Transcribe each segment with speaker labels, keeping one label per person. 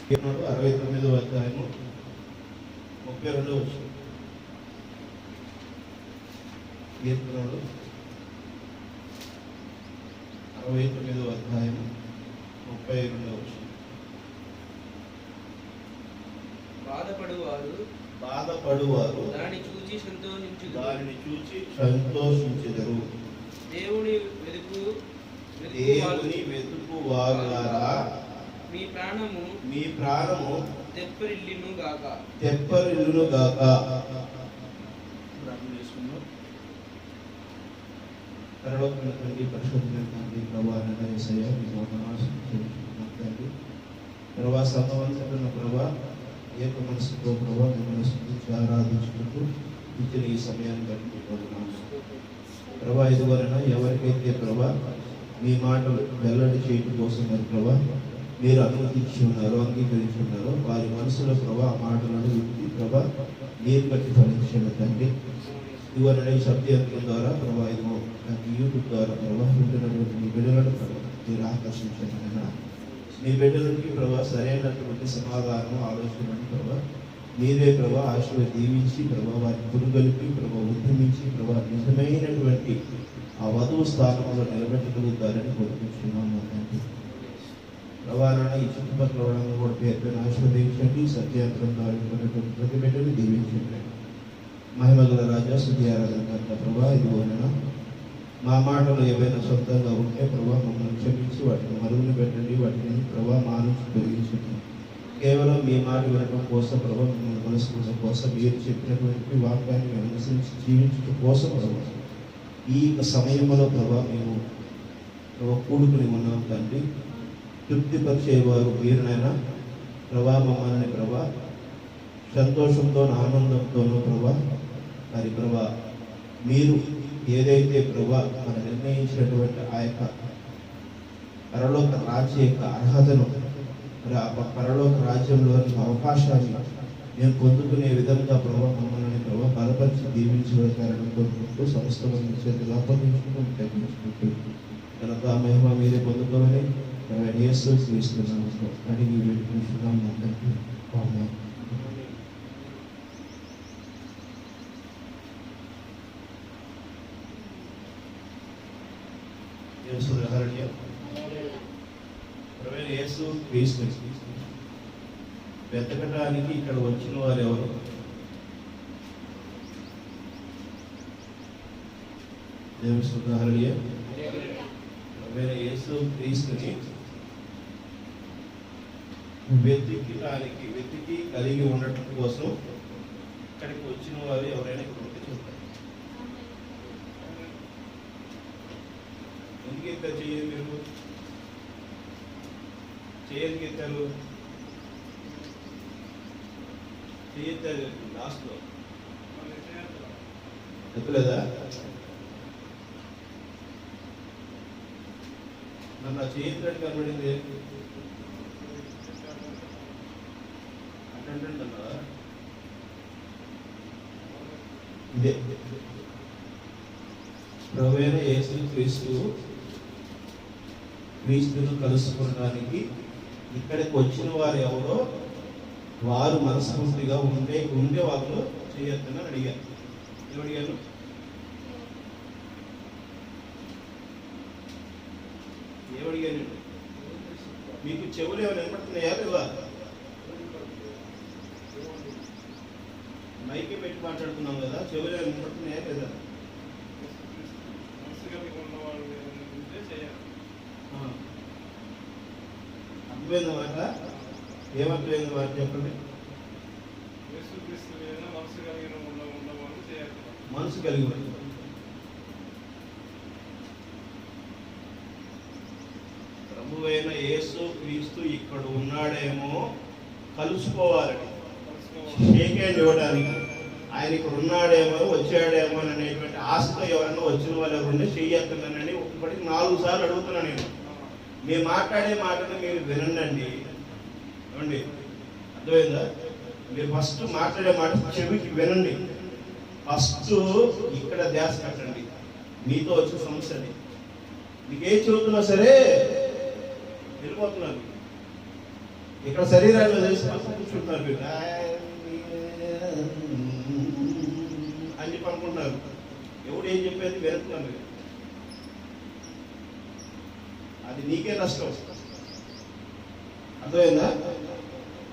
Speaker 1: 69వ అధ్యాయము 32వ వచనం. కీర్తనలు 69వ అధ్యాయము 32వ వచనం. బాధపడువారు
Speaker 2: దానిని చూచి
Speaker 1: సంతోషించెదరు.
Speaker 2: దేవుని
Speaker 1: వెతుకు వారులారా,
Speaker 2: మీ ప్రాణము తెప్పరిల్లును గాక.
Speaker 1: పరలోకమైనటువంటి పరిశుద్ధమైన తండ్రి ప్రభువా, యేసయ్యా మీకు వందనాలు తండ్రి. ప్రభువా, సమవంతమైన ప్రభువా, ఏక మనసుతో ప్రభువా మిమ్మల్ని స్తుతించి ఆరాధించుకుంటూ ఇచ్చిన ఈ సమయాన్ని బట్టి మీకు వందనాలు. ప్రభువా, ఇదివరన ఎవరికైతే ప్రభువా మీ మాటలు వెల్లడి చేయడం కోసం మరి ప్రభువా మీరు అనుమతించి ఉన్నారో, అంగీకరించి ఉన్నారో, వారి మనసులో ప్రభా ఆ మాటలను విప్పి ప్రభా మీరు బట్టి ఫలించండి తండ్రి. ఇవన్నీ శబ్దయంత్రం ద్వారా ప్రభా ఇదిగో నాకు యూట్యూబ్ ద్వారా ప్రభా వింటున్నటువంటి మీ బిడ్డలను ప్రభా మీరు ఆకర్షించండి. మీ బిడ్డలకి ప్రభా సరైనటువంటి సమాధానం ఆలోచన ప్రభా మీరే ప్రభా ఆశలు దీవించి ప్రభా వారిని పురుగలిపి ప్రభా ఉద్యమించి ప్రభా నిజమైనటువంటి ఆ వధువు స్థానంలో నిలబెట్టగలుగుతారని కోరుకుంటున్నాము తండ్రి. రవాణా ఈ చుట్టుపక్కల వాళ్ళని కూడా పేరుని ఆశీర్వదించండి. సత్యాంతరం ద్వారా ప్రతి బిడ్డను దీవించండి. మహిమగల రాజా స్తుతి ఆరాధన ప్రభా ఇదిగోనైనా మా మాటలు ఏవైనా సొంతంగా ఉంటే ప్రభా మమ్మల్ని క్షమించి వాటిని మరుగున పెట్టండి. వాటిని ప్రభా మా నుంచి తొలగించండి. కేవలం మీ మాట వినడం కోసం ప్రభా మిమ్మల్ని మనసుకోవడం కోసం మీరు చెప్పినటువంటి వాక్యాన్ని అనుసరించి జీవించడం కోసం ప్రభా ఈ సమయంలో ప్రభా మేము ప్రభా కూడుకుని ఉన్నాం తండ్రి. తృప్తిపరిచేవారు మీరునైనా ప్రభా మమ్మల్ని ప్రభా సంతోషంతో ఆనందంతోనూ ప్రభా మరి ప్రభా మీరు ఏదైతే ప్రభా మనం నిర్ణయించినటువంటి ఆ యొక్క పరలోక రాజ్య యొక్క అర్హతను మరి ఆ పరలోక రాజ్యంలోని అవకాశాన్ని మేము పొందుకునే విధంగా ప్రభా మమ్మల్ని ప్రభా బలపరిచి దీవించగలగాలని కోరుకుంటూ సమస్త మంది చేతులు అప్పగించుకుంటూ తగ్గించుకుంటూ కనుక మహిమ మీరే పొందుకోమని యేసు క్రీస్తున్నాము అడిగి వేడుకుంటున్నాం తండ్రి. ఆమేన్. యేసు క్రీస్తు వెతకడానికి ఇక్కడ వచ్చిన వారు ఎవరు? యేసు క్రీస్తుని వెతికి కలిగి ఉండటం కోసం ఇక్కడికి వచ్చిన వారు ఎవరైనా ఇక్కడ ఉంటే చూస్తారు. ఎందుకు ఇక్కడ చేయాలి? మీరు చేయడానికి ఎత్తారు చేయొద్దారు లాస్ట్లో ఎత్తలేదా? నన్ను ఆ చేయొద్దని కనబడింది అన్నదా? ఇదే ప్రభువైన యేసు క్రీస్తును కలుసుకోవడానికి ఇక్కడికి వచ్చిన వారు ఎవరో వారు మనస్ఫూర్తిగా ఉండే వాళ్ళు చేయొద్దని అడిగారు. ఏమడిగాను? మీకు చెవులు ఏమైనా వినపడుతున్నాయా లేవా? మైకి పెట్టి మాట్లాడుతున్నాం కదా, చెవులు ఏమైనా వినపడుతున్నాయా లేదా? అర్థమైంది మాట? ఏమర్థమైంది మాట చెప్పండి. మనసు కలిగి ఉంటుంది. ప్రభువైన యేసు క్రీస్తు ఇక్కడ ఉన్నాడేమో కలుసుకోవాలని, షేక్ హ్యాండ్ ఇవ్వడానికి, ఆయన ఇక్కడ ఉన్నాడేమో వచ్చాడేమో అనేటువంటి ఆశతో ఎవరన్నా వచ్చిన వాళ్ళు ఎవరుంటే చెయ్యొద్దనని ఒకటికి 4 సార్లు అడుగుతున్నాను నేను. మీరు మాట్లాడే మాటను మీరు వినండి. ఏమండి, అర్థమైందా? మీరు ఫస్ట్ మాట్లాడే మాట చెవికి వినండి. ఫస్ట్ ఇక్కడ ధ్యాస పెట్టండి. మీతో వచ్చిన సమస్యని మీకేం చెబుతున్నా సరే వెళ్ళిపోతున్నారు. ఇక్కడ శరీరాన్ని తెలిసి కూర్చుంటున్నారు మీరు అని చెప్పి అనుకుంటున్నారు. ఎవడు ఏం చెప్పేది వినట్లేదు. అది నీకే నష్టం. అర్థమైందా?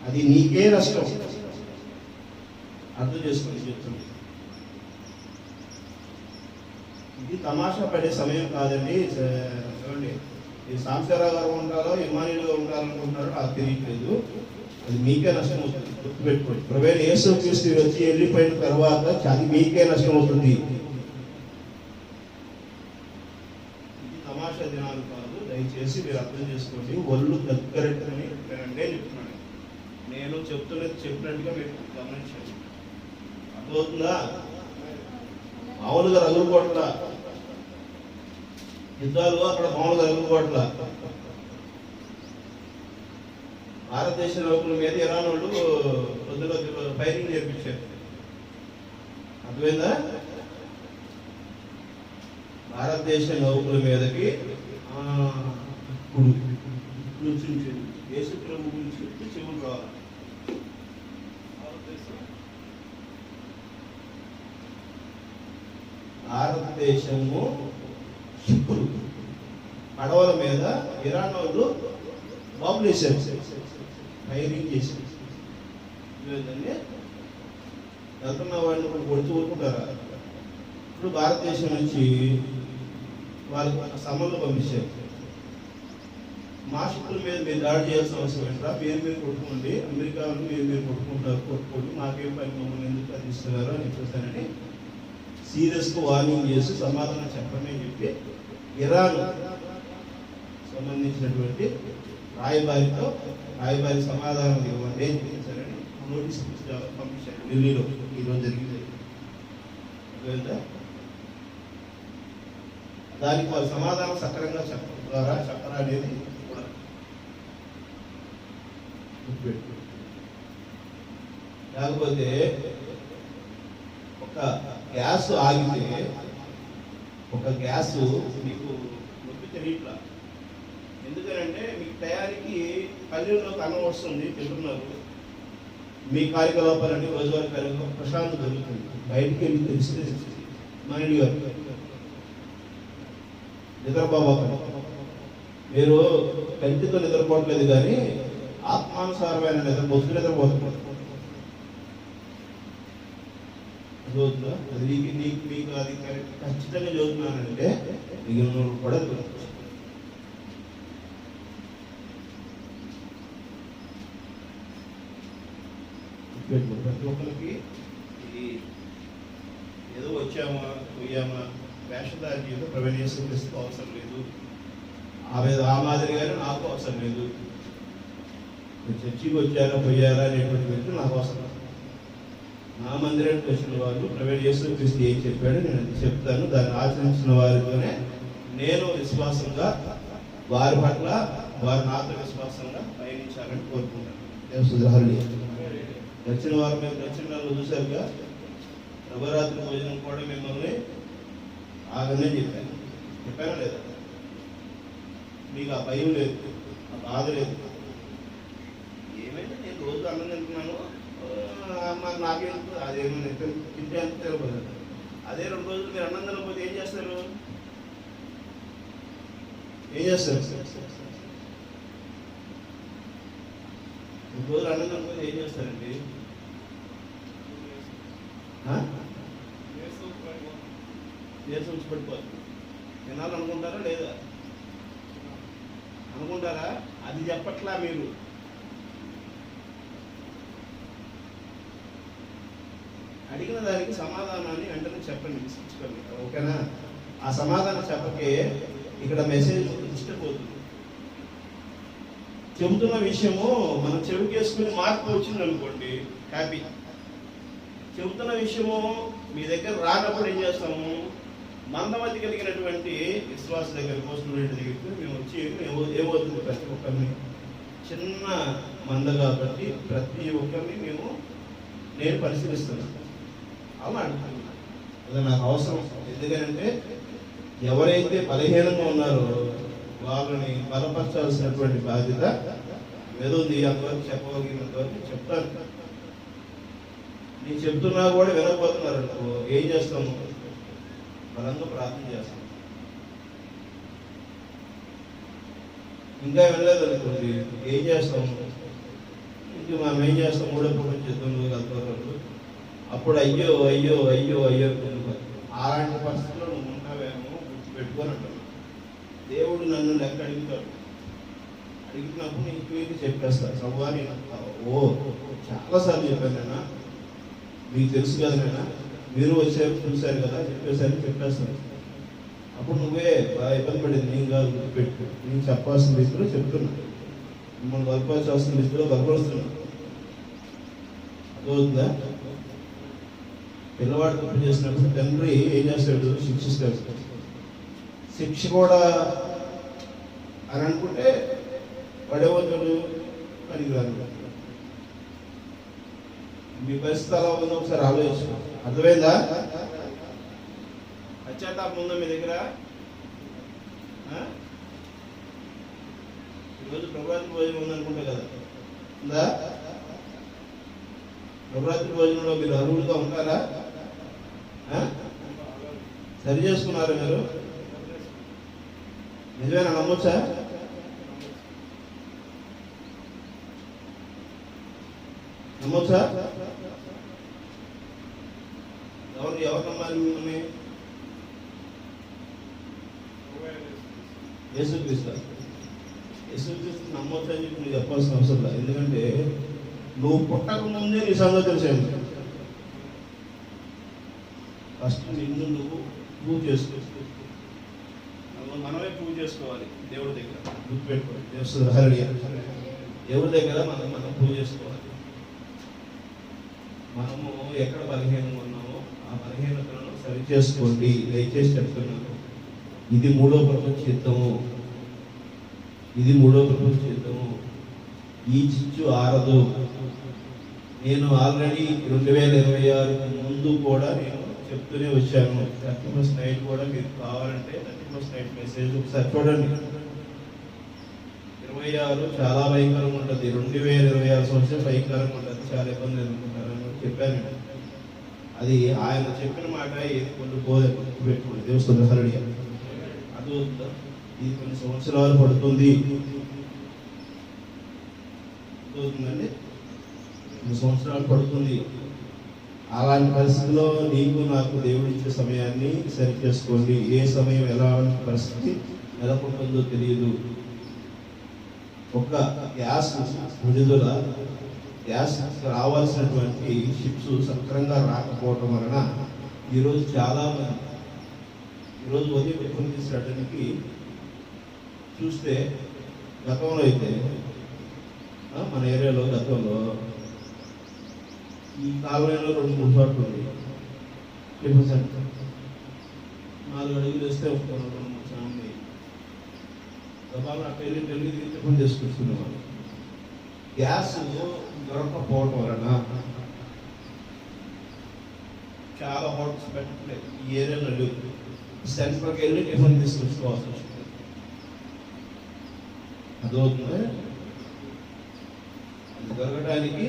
Speaker 1: అది నీకే నష్టం. అర్థం చేసుకుని చెప్తుంది. ఇది తమాషా పడే సమయం కాదండి. చూడండి, ఈ సాంబశివరావు గారు ఉంటారో ఇమానుయేలుగా ఉండాలనుకుంటున్నారో నాకు తెలియట్లేదు. అది మీకే నష్టం అవుతుంది. గుర్తుపెట్టుకోండి. ప్రభువైన యేసుక్రీస్తు వచ్చి వెళ్ళిపోయిన తర్వాత అది మీకే నష్టం అవుతుంది. ఇది తమాషా దినాలు కాదు. దయచేసి మీరు అర్థం చేసుకోండి. ఒళ్ళు దగ్గరని వినండి చెప్తున్నాను. నేను చెప్తున్నది చెప్పినట్టుగా మీరు గమనించండి. అర్థమవుతుందా? మామూలుగా రగులుకోట్ల యుద్ధాలు అక్కడ మామూలుగా రగులుకోట్ల. భారతదేశ లోకుల మీద ఇరాన్ వాళ్ళు కొద్దిగా ఫైరింగ్ చేయించారు. అర్థమైందా? భారతదేశ నౌకుల మీదకి యేసు ప్రభు గురించి చెప్తే చెవులు రావాలి. భారతదేశము షిప్పులు పడవల మీద ఇరాన్ వాళ్ళు బాంబులు వేసారు, ఫైరింగ్ చేశారు. వెళ్తున్న వాడిని కూడా కొడుతూ ఊరుకుంటారా? ఇప్పుడు భారతదేశం నుంచి వాళ్ళకి సమన్లు పంపించారు. మా షిప్పుల మీద మీరు దాడి చేయాల్సిన అవసరం ఏంటా? మీరు కొట్టుకోండి, అమెరికా వాళ్ళు మీరు కొట్టుకుంటారు, కొట్టుకోండి, మాకేం పని, మమ్మల్ని ఎందుకు అందిస్తున్నారు అని చెప్పేసానని సీరియస్గా వార్నింగ్ చేసి సమాధానం చెప్పండి అని చెప్పి ఇరాన్ సంబంధించినటువంటి రాయబారి సమాధానం ఇవ్వండి అని చెప్పేసారని నోటీస్ పంపించారు ఢిల్లీలో. ఈరోజు జరిగింది. దానికి వాళ్ళ సమాధానం సక్రంగా చెప్పడం ద్వారా చెప్పరా అనేది కూడా లేకపోతే ఒక గ్యాస్ ఆగితే ఒక గ్యాస్ మీకు నొప్పి తెలియట్లా. ఎందుకనంటే మీకు తయారీకి పల్లెల్లోకి అన్నం వస్తుంది, తింటున్నారు, మీ కార్యకలాపాలన్నీ రోజువారీ కార్యకలాపాలు ప్రశాంతం జరుగుతుంది. బయటికి వెళ్ళి తెలిస్తే మైండ్ గారు నిద్రపోవాలి. మీరు కంటితో నిద్రపోవట్లేదు కానీ ఆత్మానుసారమైన బొద్దు నిద్రపోతున్నారు. అది మీకు అది ఖచ్చితంగా చదువుతున్నానంటే మిగిలిన కూడా ప్రతి ఒక్కరికి ఇది ఏదో వచ్చామా పోయామా వేషధారి జీవితం ప్రభువైన యేసుక్రీస్తుకు అవసరం లేదు. ఆ మాదిరిగానే నాకు అవసరం లేదు. చర్చికి వచ్చారా పోయారా అనేటువంటి వ్యక్తి నాకు అవసరం. నా మందిరానికి వచ్చిన వాళ్ళు ప్రభువైన యేసుక్రీస్తు ఏం చెప్పాడో నేను అది చెప్తాను. దాన్ని ఆచరించిన వారితోనే నేను విశ్వాసంగా వారి పట్ల వారు నాతో విశ్వాసంగా పయనించాలని కోరుకుంటాను. దక్షిణ వారు మేము దక్షిణ నెలలో చూశారుగా నవరాత్రి భోజనం కూడా మిమ్మల్ని ఆగనే చెప్పాను లేదా? మీకు ఆ భయం లేదు, ఆ బాధ లేదు. ఏమైనా నేను రోజు అన్నం తింటున్నాను, నాకేం అదేమో తింటే అంత తెలియదు. అదే 2 రోజులు మీరు అన్నం తినకపోతే ఏం చేస్తారు? ఏం చేస్తారు? 2 రోజులు అన్నం తినకపోతే ఏం చేస్తారండి? నీరసం పడిపోతుంది. తినాలనుకుంటారా లేదా? అనుకుంటారా? అది చెప్పట్లా మీరు. అడిగిన దానికి సమాధానాన్ని వెంటనే చెప్పండి, విసిగించుకోండి. ఓకేనా? ఆ సమాధానం చెప్పకే ఇక్కడ మెసేజ్ ఇష్టపోతుంది. చెబుతున్న విషయము మనం చెవికేసుకుని మార్పు వచ్చింది అనుకోండి, హ్యాపీ. చెబుతున్న విషయము మీ దగ్గర రానప్పుడు ఏం చేస్తాము? మందమతి కలిగినటువంటి విశ్వాస దగ్గరికి వస్తున్న దగ్గరికి మేము వచ్చి ఏమవుతుంది? ప్రతి ఒక్కరిని చిన్న మంద కాబట్టి ప్రతి ఒక్కరిని నేను పరిశీలిస్తున్నాను. అలా అడుగుతున్నాను. అది నాకు అవసరం. ఎందుకంటే ఎవరైతే బలహీనంగా ఉన్నారో వాళ్ళని బలపరచాల్సినటువంటి బాధ్యత ఏదో ఉంది అంతవరకు చెప్పగలిగినంతవరకు చెప్తాను. నేను చెప్తున్నా కూడా వినకపోతున్నారు అనుకో, ఏం చేస్తాము? బలంగా ప్రార్థన చేస్తాం. ఇంకా వినలేదు అనుకోండి, ఏం చేస్తాము? ఇంక మనం ఏం చేస్తాం? మూడో పూట చేద్దాం కలుపుతారు. అప్పుడు అయ్యో అయ్యో అయ్యో అయ్యో. అలాంటి పరిస్థితుల్లో నువ్వు ఉంటావేమో గుర్తుపెట్టుకొని అంటాను. దేవుడు నన్ను లెక్క అడుగుతాడు. అడిగినప్పుడు నేను క్లియర్గా చెప్పేస్తాను. సవ్వాని ఓ చాలాసార్లు చెప్పాను నేను, మీకు తెలుసు కదా నేను, మీరు వచ్చారు చూశారు కదా, చెప్పేస్తాను. అప్పుడు నువ్వే బాగా ఇబ్బంది పడేది నేను కాదు, గుర్తుపెట్టు. నేను చెప్పాల్సిన రీతిలో చెప్తున్నా, మిమ్మల్ని కలపాల్సిన రీతిలో కలపరుస్తున్నా. అర్థమవుతుందా? పిల్లవాడు తప్పు చేసినప్పుడు తండ్రి ఏం చేస్తాడు? శిక్షిస్తాడు. శిక్ష కూడా అని అనుకుంటే పడేవద్దు పనికిరాదు. మీ పరిస్థితి అలా ఉందో ఒకసారి ఆలోచించు. అర్థమైందా? పశ్చాత్తాపం ఉందా మీ దగ్గర? ఈరోజు ప్రభాతి భోజనం ఉందనుకుంటా కదా, ఉందా? ప్రభాతి భోజనంలో మీరు అర్హులుగా ఉంటారా? సరి చేసుకున్నారా మీరు? నిజమేనా? నమ్మొచ్చా? నమ్మొచ్చా? ఎవరు నమ్మాలి మిమ్మల్ని? యేసుక్రీస్తు. యేసుక్రీస్తు నమ్మొచ్చు అని చెప్పి నువ్వు చెప్పాల్సిన అవసరం లేదు. ఎందుకంటే నువ్వు పుట్టక ముందే నీ సంగతి తెలిసేది. ఫస్ట్ నిన్ను నువ్వు ప్రూవ్ చేసుకో. మనమే ప్రూవ్ చేసుకోవాలి దేవుడి దగ్గర. గుర్తుపెట్టుకోవాలి. దేవుడి దగ్గర మనం ప్రూవ్ చేసుకోవాలి. మనము ఎక్కడ బలహీనంగా ఉన్నామో ఆ బలహీనతలను సరి చేసుకోండి. దయచేసి చెప్తున్నాను, ఇది మూడో ప్రపంచ యుద్ధము. ఇది మూడో ప్రపంచ యుద్ధము. ఈ చిచ్చు ఆరదు. నేను ఆల్రెడీ 2026 ముందు కూడా నేను చెప్తూనే వచ్చాను. 30+ నైట్ కూడా మీరు కావాలంటే 30+ నైట్ మెసేజ్ ఒకసారి చూడండి. 26 చాలా భయంకరంగా ఉంటుంది. 2026 సంవత్సరం భయంకరంగా ఉంటుంది. చాలా ఇబ్బంది ఎదుర్కొంటారని చెప్పాను. అది ఆయన చెప్పిన మాట ఏది కొన్ని పెట్టుకోండి. దేవస్థానం హరడి అది ఇది కొన్ని సంవత్సరాలు పడుతుంది. అవుతుందండి, కొన్ని సంవత్సరాలు పడుతుంది. అలాంటి పరిస్థితిలో నీకు నాకు దేవుడు ఇచ్చే సమయాన్ని సరి చేసుకోండి. ఏ సమయం ఎలాంటి పరిస్థితి నెలకొంటుందో తెలియదు. ఒక గ్యాస్ విడుదల, గ్యాస్ రావాల్సినటువంటి షిప్స్ సక్రంగా రాకపోవటం వలన ఈరోజు చాలామంది ఈరోజు ఉదయం పెట్టుకుని తీసుకురావడానికి చూస్తే గతంలో అయితే మన ఏరియాలో గతంలో ఈ కాలనీలో 2-3 చోట్ల ఉంది. 4 అడుగులు వేస్తే ఒక 2-3 సార్లు దబాలు అక్కడ వెళ్ళి టిఫిన్ చేసుకొచ్చుకునేవాళ్ళు. గ్యాస్ దొరకకపోవడం వలన చాలా హోటల్స్ పెట్టలేదు. ఈ ఏరియాలో లేవు. సెంటర్కి వెళ్ళి టిఫిన్ తీసుకొచ్చుకోవాల్సి వచ్చింది. అదవుతుంది. అది దొరకడానికి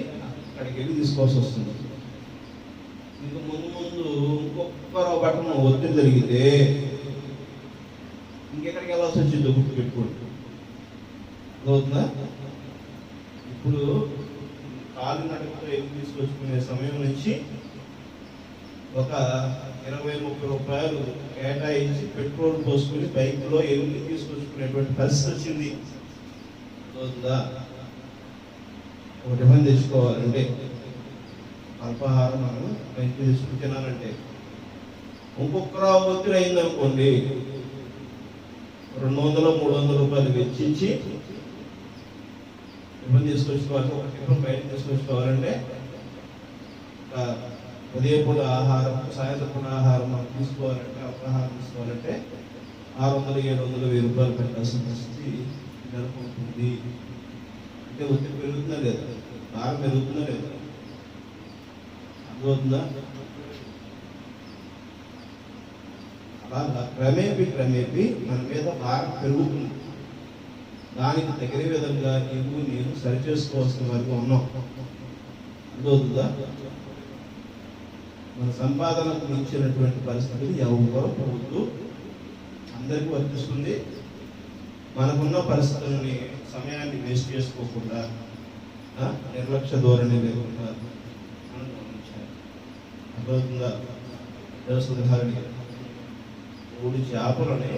Speaker 1: అక్కడికి వెళ్ళి తీసుకోవాల్సి వస్తుంది. ఇంకా ముందు ఇంకొక బట్టను ఒత్తిడి జరిగితే ఇంకెక్కడికి వెళ్ళాల్సి వచ్చిందో గుర్తు పెట్టుకోండి. అదవుతుందా? ఇప్పుడు కాలినడకతో వెళ్ళి తీసుకొచ్చుకునే సమయం నుంచి ఒక 20-30 రూపాయలు కేటాయించి పెట్రోల్ పోసుకుని బైక్లో వెళ్ళి తీసుకొచ్చుకునేటువంటి పరిస్థితి వచ్చింది. అవుతుందా? ఒక టిఫిన్ తెచ్చుకోవాలంటే అల్పాహారం మనం బయట తీసుకుని తినాలంటే ఇంకొక ఒత్తిడి అయిందనుకోండి, 200-300 రూపాయలు వెచ్చించి టిఫిన్ తీసుకొచ్చుకోవాలి. ఒక టిఫిన్ బయట తీసుకొచ్చుకోవాలంటే ఉదయం పూట ఆహారం, సాయంత్రం పూట ఆహారం మనం తీసుకోవాలంటే, అల్పాహారం తీసుకోవాలంటే 600-700-1000 రూపాయలు పెట్టాల్సిన పరిస్థితి నెలకొంటుంది. అంటే ఒత్తిడి పెరుగుతుందా లేదా? భారం పెరుగుతుందా లేదా? అర్థమవుతుందా? అలా క్రమేపీ మన మీద భారం పెరుగుతుంది. దానికి తగిన విధంగా నేను సరి చేసుకోవాల్సిన వారిగా ఉన్నాం. అర్థమవుతుందా? మన సంపాదనకు మించినటువంటి పరిస్థితులు ఎవరో పోవద్దు, అందరికీ వర్తిస్తుంది. మనకున్న పరిస్థితులని సమయాన్ని వేస్ట్ చేసుకోకుండా, నిర్లక్ష్య ధోరణి లేకుండా మనం గమనించాలి. అర్థమవుతుందా? ఉదాహరణకి 3 చేపలని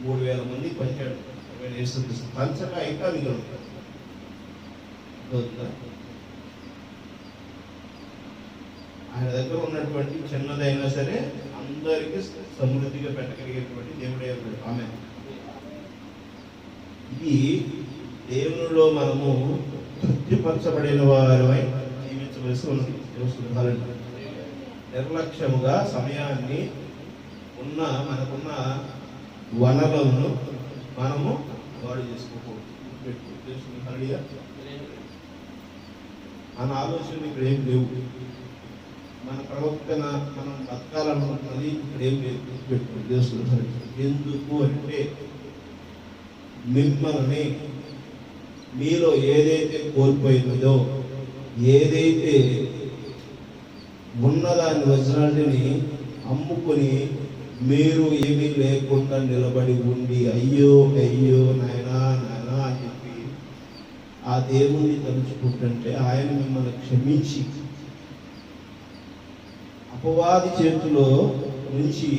Speaker 1: 3000 మంది పంచాడు. పంచక ఇంకా మిగిలి ఆయన దగ్గర ఉన్నటువంటి చిన్నదైనా సరే అందరికీ సమృద్ధిగా పెట్టగలిగేటువంటి దేవుడే ఉన్నాడు. ఆమె ఇది దేవునిలో మనము తృప్తిపరచబడిన వారమై జీవించవలసి ఉన్నది. నిర్లక్ష్యముగా సమయాన్ని మనకున్న వనరులను మనము వాడు చేసుకోకూడదు. మన ఆలోచనలు ఇక్కడ ఏం లేవు, మన ప్రవర్తన మనం బతకాలనుకుంటున్నది ఇక్కడ ఏం లేదు. ఎందుకు అంటే మిమ్మల్ని మీలో ఏదైతే కోల్పోయిందో, ఏదైతే ఉన్నదాని వజ్రాన్ని అమ్ముకొని మీరు ఏమీ లేకుండా నిలబడి ఉండి అయ్యో అయ్యో నాయనా నాయనా అని చెప్పి ఆ దేవుణ్ణి తలుచుకుంటుంటే ఆయన మిమ్మల్ని క్షమించి అపవాది చేతిలో నుంచి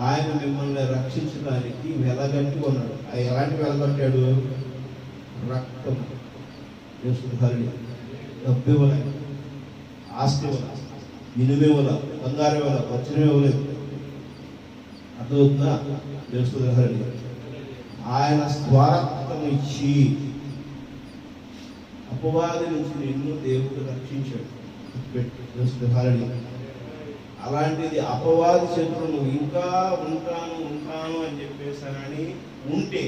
Speaker 1: ఆయన మిమ్మల్ని రక్షించడానికి వెలగట్టి ఉన్నాడు. ఎలాంటి వెలగట్టాడు? రక్తం, డబ్బు ఇవ్వల, ఆస్తి ఇవ్వల, ఇనుము ఇవ్వల, బంగారం ఇవ్వల, వచనం ఇవ్వలేదు. అర్థమవుతుందా? తెలుస్తుంది. ఆయన స్వార్థం ఇచ్చి అపవాది నుంచి నిన్ను దేవుడు రక్షించాడు. అలాంటిది అపవాది చేతులు నువ్వు ఇంకా ఉంటాను అని చెప్పేసానని ఉంటే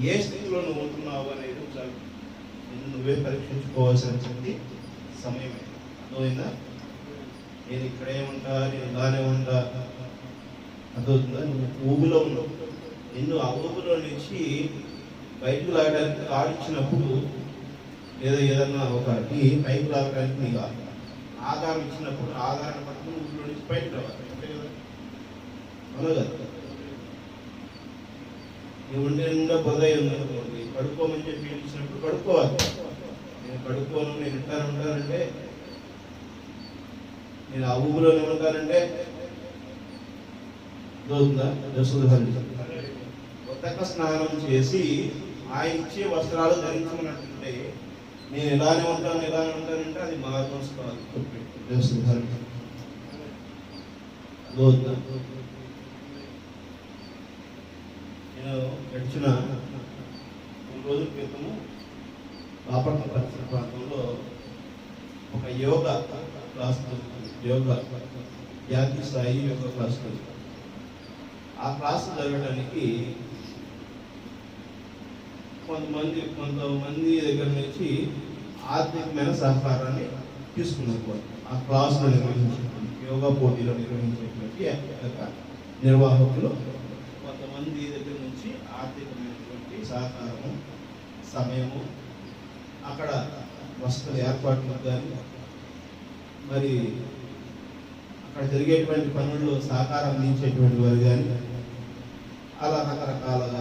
Speaker 1: ఏ స్థితిలో నువ్వు ఉంటున్నావు అనేది ఒకసారి నువ్వే పరీక్షించుకోవాల్సిన సమయమే. అర్థమైందా? నేను ఇక్కడే ఉంటా, నేను ఇలానే ఉంటా. అర్థమవుతుందా? నువ్వు ఊబిలో ఉన్నావు. నిన్ను ఆ ఊబిలో నుంచి బయటకు లాగడానికి కాడిచ్చినప్పుడు లేదా ఏదన్నా ఒకటి పైకి లాగడానికి నీకు ఆధారం ఇచ్చినప్పుడు ఆధారం పట్టుకుని ఊళ్ళో నుంచి బయటకు రావాలి. అంతే కదా? అవును కదా? నీ ఉండే నిండా బొదై ఉందనుకోండి, పడుకోమని చెప్పి ఇచ్చినప్పుడు పడుకోవాలి. నేను పడుకోను, నేను ఉంటానంటే, నేను ఆ ఊబిలోనే ఉంటానంటే కొత్తగా స్నానం చేసి ఆయన ఇచ్చే వస్త్రాలు ధరించమన్నట్టుంటే నేను ఇలానే ఉంటానంటే అది మార్గం నేను గడిచిన 3 రోజుల క్రితము బాపట్ల పరిసర ప్రాంతంలో ఒక యోగా క్లాస్ జాతీయ స్థాయి యోగా క్లాస్. ఆ క్లాస్ జరగడానికి కొంతమంది దగ్గర నుంచి ఆర్థికమైన సహకారాన్ని తీసుకున్నారు. ఆ క్లాసులో నిర్వహించేటువంటి యోగా పోటీలో నిర్వహించేటువంటి నిర్వాహకులు కొంతమంది దగ్గర నుంచి ఆర్థికమైనటువంటి సహకారము, సమయము, అక్కడ వసతుల ఏర్పాట్లకు కానీ మరి అక్కడ జరిగేటువంటి పనుల్లో సహకారం అందించేటువంటి వారు కానీ అలా రకరకాలుగా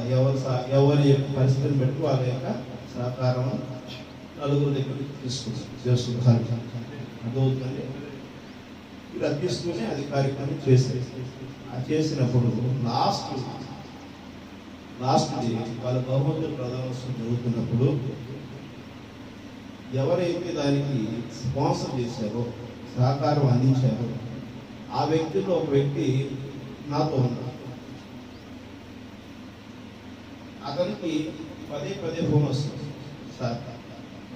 Speaker 1: ఎవరి యొక్క పరిస్థితిని బట్టి వాళ్ళ యొక్క సహకారం నలుగురు దగ్గర చేస్తున్నారు. అర్థమవుతుంది. ఇలా తీసుకుని అది కార్యక్రమం చేసినప్పుడు లాస్ట్ వాళ్ళ బహుమతుల ప్రదర్శన జరుగుతున్నప్పుడు ఎవరైతే దానికి స్పాన్సర్ చేశారో, సహకారం అందించారో ఆ వ్యక్తిలో ఒక వ్యక్తి నాతో ఉన్నాడు. అతనికి పదే ఫోన్ వస్తుంది. సార్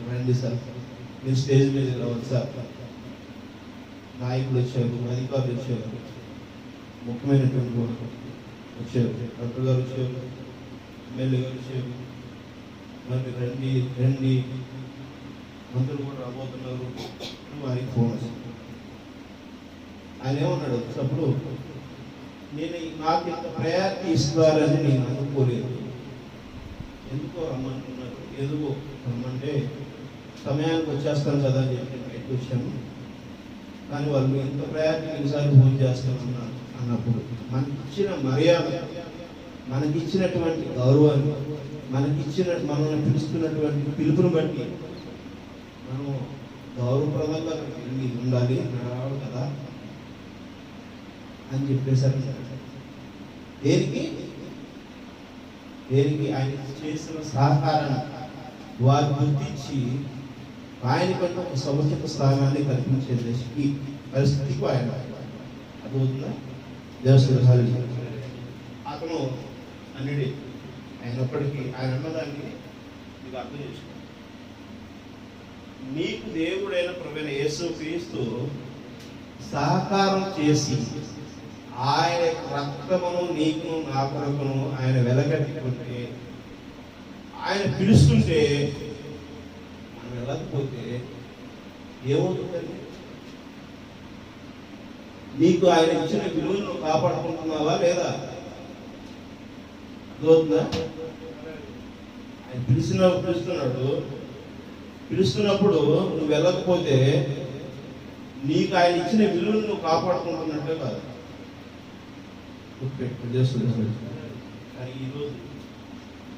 Speaker 1: రండి సార్, మీరు స్టేజ్ మీద రావాలి సార్, నాయకులు వచ్చారు, అధికారులు వచ్చారు, ముఖ్యమైనటువంటి వాళ్ళు వచ్చారు, డాక్టర్ గారు వచ్చారు, ఎమ్మెల్యే గారు వచ్చారు, మరి రండి మంత్రులు కూడా రాబోతున్నారు. వారికి ఫోన్ వస్తుంది. ఆయన ఏమన్నాడు? అప్పుడు నాకు ఇంత ప్రయారిటీ ఇస్తారని నేను అనుకోలేదు. ఎందుకో రమ్మంటున్నారు, ఎందుకో రమ్మంటే సమయానికి వచ్చేస్తాను కదా అని చెప్పి బయటకు వచ్చాను. కానీ వాళ్ళు ఇంత ప్రయారిటీ ఎన్నిసార్లు ఫోన్ చేస్తామన్నారు అన్నప్పుడు మనకిచ్చిన మర్యాద, మనకిచ్చినటువంటి గౌరవాన్ని, మనల్ని పిలుస్తున్నటువంటి పిలుపుని బట్టి మనం గౌరవప్రదంగా వెళ్ళి ఉండాలి, నడవాలి కదా అని చెప్పేసరికి దేనికి ఆయన చేసిన సహకారాన్ని వారు గుర్తించి ఆయన కంటే ఒక సముచిత స్థానాన్ని కల్పించే దశకి పరిస్థితికి ఆయన అర్థమవుతుందా? దేవస్థానం అతను అన్నిడి అయినప్పటికీ ఆయన అన్నదానికి మీకు అర్థం చేసుకో. నీకు దేవుడైన ప్రభువైన యేసుక్రీస్తు సహకారం చేసి ఆయన రక్తమును నీకు నా కొరకును ఆయన వెలగట్టుకుంటే, ఆయన పిలుస్తుంటే మనం వెళ్ళకపోతే ఏమవుతుందండి? నీకు ఆయన ఇచ్చిన విలువలను కాపాడుకుంటున్నావా లేదా? అర్థమవుతుందా? ఆయన పిలుస్తున్నప్పుడు నువ్వు వెళ్ళకపోతే నీకు ఆయన ఇచ్చిన విలువను నువ్వు కాపాడుకుంటున్నట్టే కాదు. కానీ ఈరోజు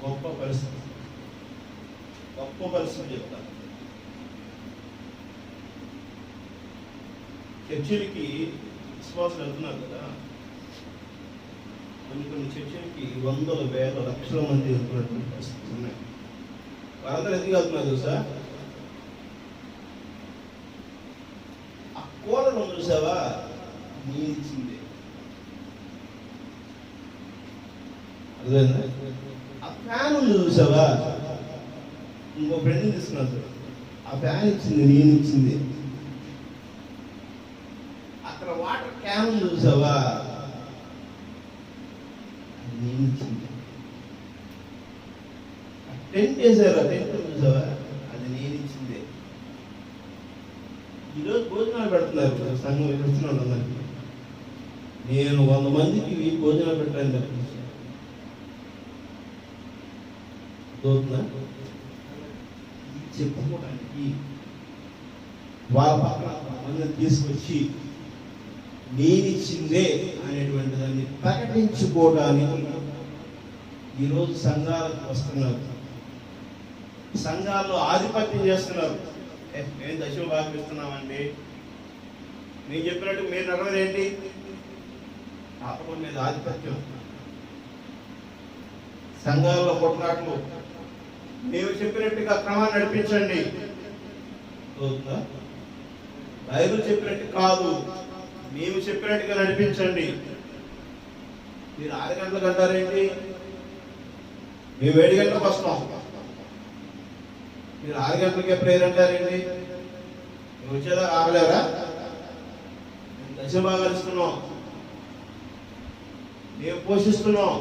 Speaker 1: గొప్ప పరిస్థితి చెప్తాను. చర్చిలకి విశ్వాసాలు వెళ్తున్నారు కదా, కొన్ని చర్చిలకి వందల వేల లక్షల మంది వెళ్తున్నటువంటి పరిస్థితులు ఉన్నాయి. వారందరూ ఎందుకు వెళ్తున్నారు తెలుసా? ఆ కోడలు చూసావా, నీ ఇచ్చింది. అర్థమైందా? ఆ ఫ్యాన్ ఉంది చూసావా, ఇంకో ఫ్రెండ్ తీసుకున్నారు, ఆ ఫ్యాన్ ఇచ్చింది, నేను ఇచ్చింది. అక్కడ వాటర్ క్యాన్ ఉంది చూసావా, నేను ఇచ్చింది. టెంట్ వేసారా, టెంట్ చూసావా, అది నేను ఇచ్చిందే. ఈరోజు భోజనాలు పెడుతున్నారు సంఘం పెడుతున్నాడు అందరికి. నేను 100 మందికి భోజనాలు పెట్టాను తప్పించి చెప్పుకోవడానికి వాళ్ళ పక్కన మందిని తీసుకొచ్చి నేనిచ్చిందే అనేటువంటి దాన్ని ప్రకటించుకోవడానికి ఈరోజు సంఘాలకు వస్తున్నారు. సంఘాల్లో ఆధిపత్యం చేస్తున్నారు. మేము దశమ భాగం ఇస్తున్నామండి, నేను చెప్పినట్టు మీరు నడవదేంటి? పాపం మీద ఆధిపత్యం. సంఘాల్లో కొట్లాట్లు, మేము చెప్పినట్టుగా క్రమాన్ని నడిపించండి. బైబిల్ చెప్పినట్టు కాదు, మేము చెప్పినట్టుగా నడిపించండి. మీరు 6 గంటలకు అంటారేంటి? మేము 7 గంటలకు వస్తాం. మీరు 6 గంటలకే ప్రేయర్ అంటారేంటి? మేము వచ్చేదా ఆగలేరా? మేము దశమ భాగాలు ఇస్తున్నాం, మేము పోషిస్తున్నాం.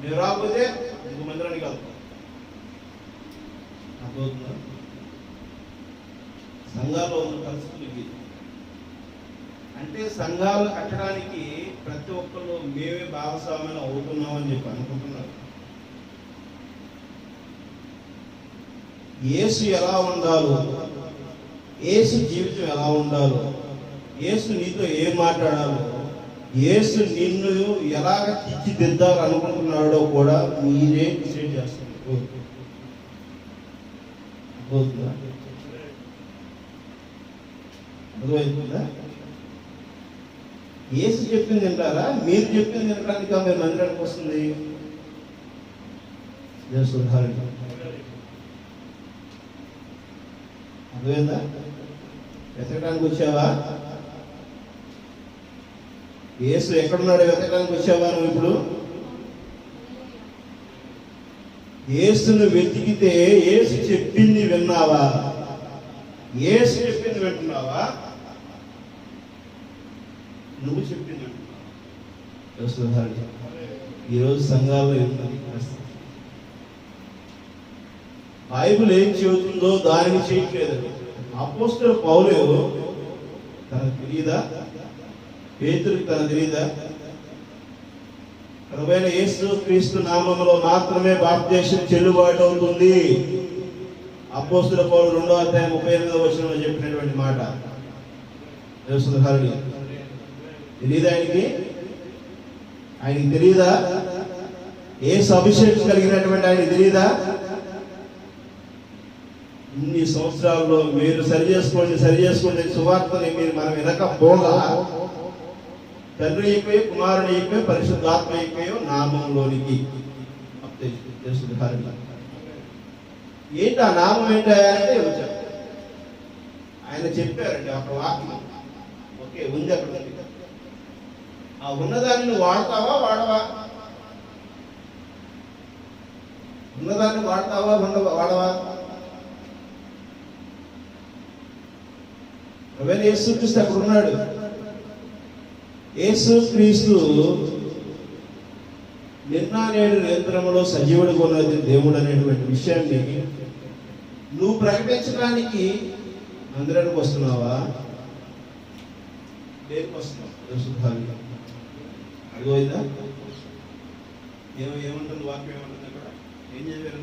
Speaker 1: మీరు రాకపోతే ఇంకో మందిరానికి వెళ్తాం. అర్థమవుతుందా? సంఘాల్లో ఉన్న పరిస్థితులకి అంటే సంఘాలు కట్టడానికి ప్రతి ఒక్కళ్ళు మేమే భాగస్వామ్యం అవుతున్నామని చెప్పి అనుకుంటున్నారు. యేసు ఎలా ఉండాలో, యేసు జీవితం ఎలా ఉండాలో, యేసు నీతో ఏం మాట్లాడాలో, యేసు నిన్ను ఎలాగ తీర్చిదిద్దాలనుకుంటున్నాడో కూడా మీరే డిసైడ్ చేస్తున్నారు. అర్థమవుతుందా? యేసు చెప్పింది తింటారా, మీరు చెప్పింది తినడానికి మీరు మందిరానికి వస్తుంది? అర్థమైందా? వెతకడానికి వచ్చావా? యేసు ఎక్కడున్నాడో వెతకడానికి వచ్చావా నువ్వు? ఇప్పుడు యేసును వెతికితే యేసు చెప్పింది విన్నావా? యేసు చెప్పింది వింటున్నావా? నువ్వు చెప్పింది వింటున్నావా? ఈరోజు సంఘాల్లో ఏముంది? బైబిల్ ఏం చెబుతుందో దానికి చేయట్లేదు. అపోస్తలుడు పౌలు తనకు తెలియదా? పేతురుకి తనకు తెలియదా? ప్రభువైన యేసు క్రీస్తు నామములో మాత్రమే బాప్తిసం చెల్లుబాటు అవుతుంది. అపోస్తలుల పౌలు 2వ అధ్యాయం 38వ వచనంలో చెప్పినటువంటి మాట. తెలీదా ఆయనకి తెలీదా? యేసు అభిషేకం కలిగినటువంటి ఆయన తెలీదా? ఇన్ని సంవత్సరాల్లో మీరు సరి చేసుకోండి సువార్తని మనం వినకపోగా తండ్రి అయిపోయి, కుమారుని అయిపోయి, పరిశుద్ధాత్మ అయిపోయి నామంలోనికి ఏంటి ఆ నామం ఏంటంటే ఆయన చెప్పారండి ఒక వాక్యం. ఓకే, ఉంది అక్కడ ఉంది. ఆ ఉన్నదాన్ని నువ్వు వాడతావా వాడవా? ఉన్నదాన్ని వాడతావా వాడవా? యేసు క్రీస్తు అక్కడ ఉన్నాడు. యేసు క్రీస్తు నిన్న నేడు నిరంతరములో సజీవుడిగా ఉన్నది దేవుడు అనేటువంటి విషయాన్ని నువ్వు ప్రకటించడానికి మందిరానికి వస్తున్నావా? దేనికి వస్తున్నావు? అడిగోయిందా? ఏముంటుంది వాక్యం? ఏముంటుంది అక్కడ? ఏం చదివారు?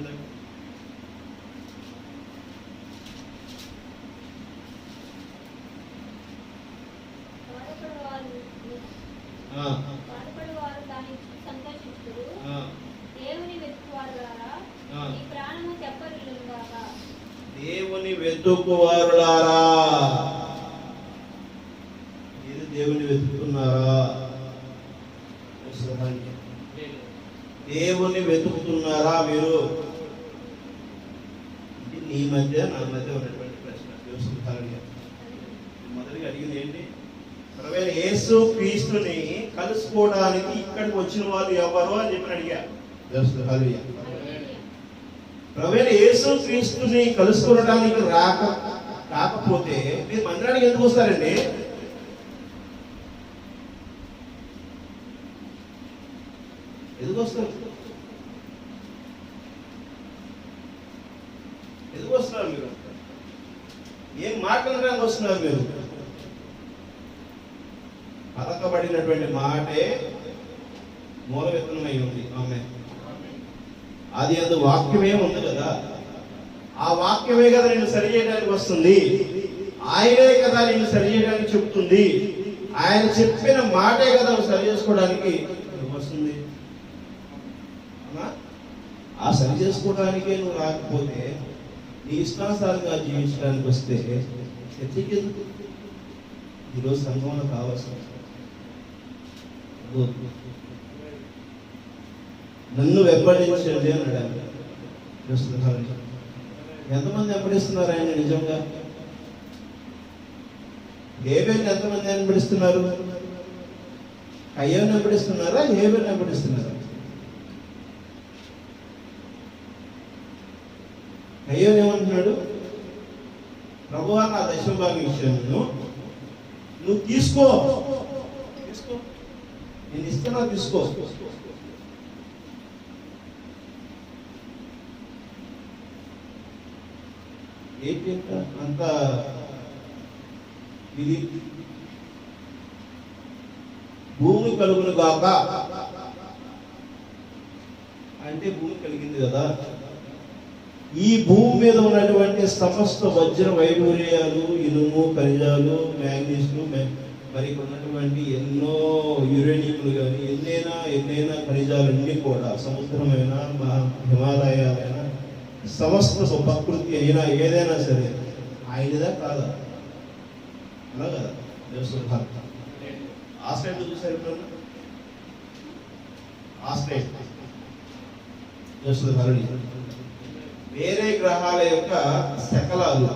Speaker 1: దేవుని వెతుకువారులారా, మీరు దేవుని వెతుకుతున్నారా? దేవుని వెతుకుతున్నారా మీరు? నీ మధ్య నా మధ్య ఉన్నటువంటి ప్రశ్న. మొదటిగా అడిగింది ఏంటి? ప్రభువైన యేసు క్రీస్తుని కలుసుకోవడానికి ఇక్కడికి వచ్చిన వాళ్ళు ఎవరు అని చెప్పి అడిగారు. ప్రభువైన యేసు క్రీస్తుని కలుసుకోవడానికి రాకపోతే మీరు మందిరానికి ఎందుకు వస్తారండి? ఎందుకు వస్తారు? ఎందుకు వస్తున్నారు మీరు? ఏం మాట్లాడడానికి వస్తున్నారు మీరు? పలకబడినటువంటి మాటే మూల విత్తనమై ఉంది. ఆమె అది అందు వాక్యమే ఉంది కదా, ఆ వాక్యమే కదా నేను సరి చేయడానికి వస్తుంది. ఆయనే కదా నేను సరి చేయడానికి చెప్తుంది. ఆయన చెప్పిన మాటే కదా నువ్వు సరి చేసుకోవడానికి వస్తుంది. ఆ సరి చేసుకోవడానికే నువ్వు రాకపోతే నీ ఇష్టానుసారంగా జీవించడానికి వస్తే చర్చకి ఎందుకు? ఈరోజు సంఘంలో కావాల్సిన నన్ను వెంబడించండి అన్నాడు. ఎంతమంది వెంబడిస్తున్నారు ఆయన? నిజంగా హేబెల్ని ఎంతమంది వెంబడిస్తున్నారు? కయ్యను వెంబడిస్తున్నారా? హేబెల్ని వెంబడిస్తున్నారా? కయ్యను ఏమంటున్నాడు? ప్రభువా, నా దశమ భాగం విషయంలో నువ్వు తీసుకో, నేను ఇస్తున్నా, తీసుకో. ఏంటి అంత ఇది? భూమి కలుగును గాక అంటే భూమి కలిగింది కదా. ఈ భూమి మీద ఉన్నటువంటి సమస్త వజ్ర వైడూర్యాలు, ఇనుము, ఖనిజాలు, మ్యాంగనీస్లు, మరి ఉన్నటువంటి ఎన్నో యురేనియంలు కానీ ఎన్నైనా ఖనిజాలన్నీ కూడా సముద్రమైనా, హిమాలయాలైనా, సమస్త ప్రకృతి అయినా ఏదైనా సరే ఆయనదా కాదా? అలా కదా. ఆ స్టైల్ చూసారు ఎప్పుడన్నా? ఆ స్టైల్ వేరే గ్రహాల యొక్క శకలాలు,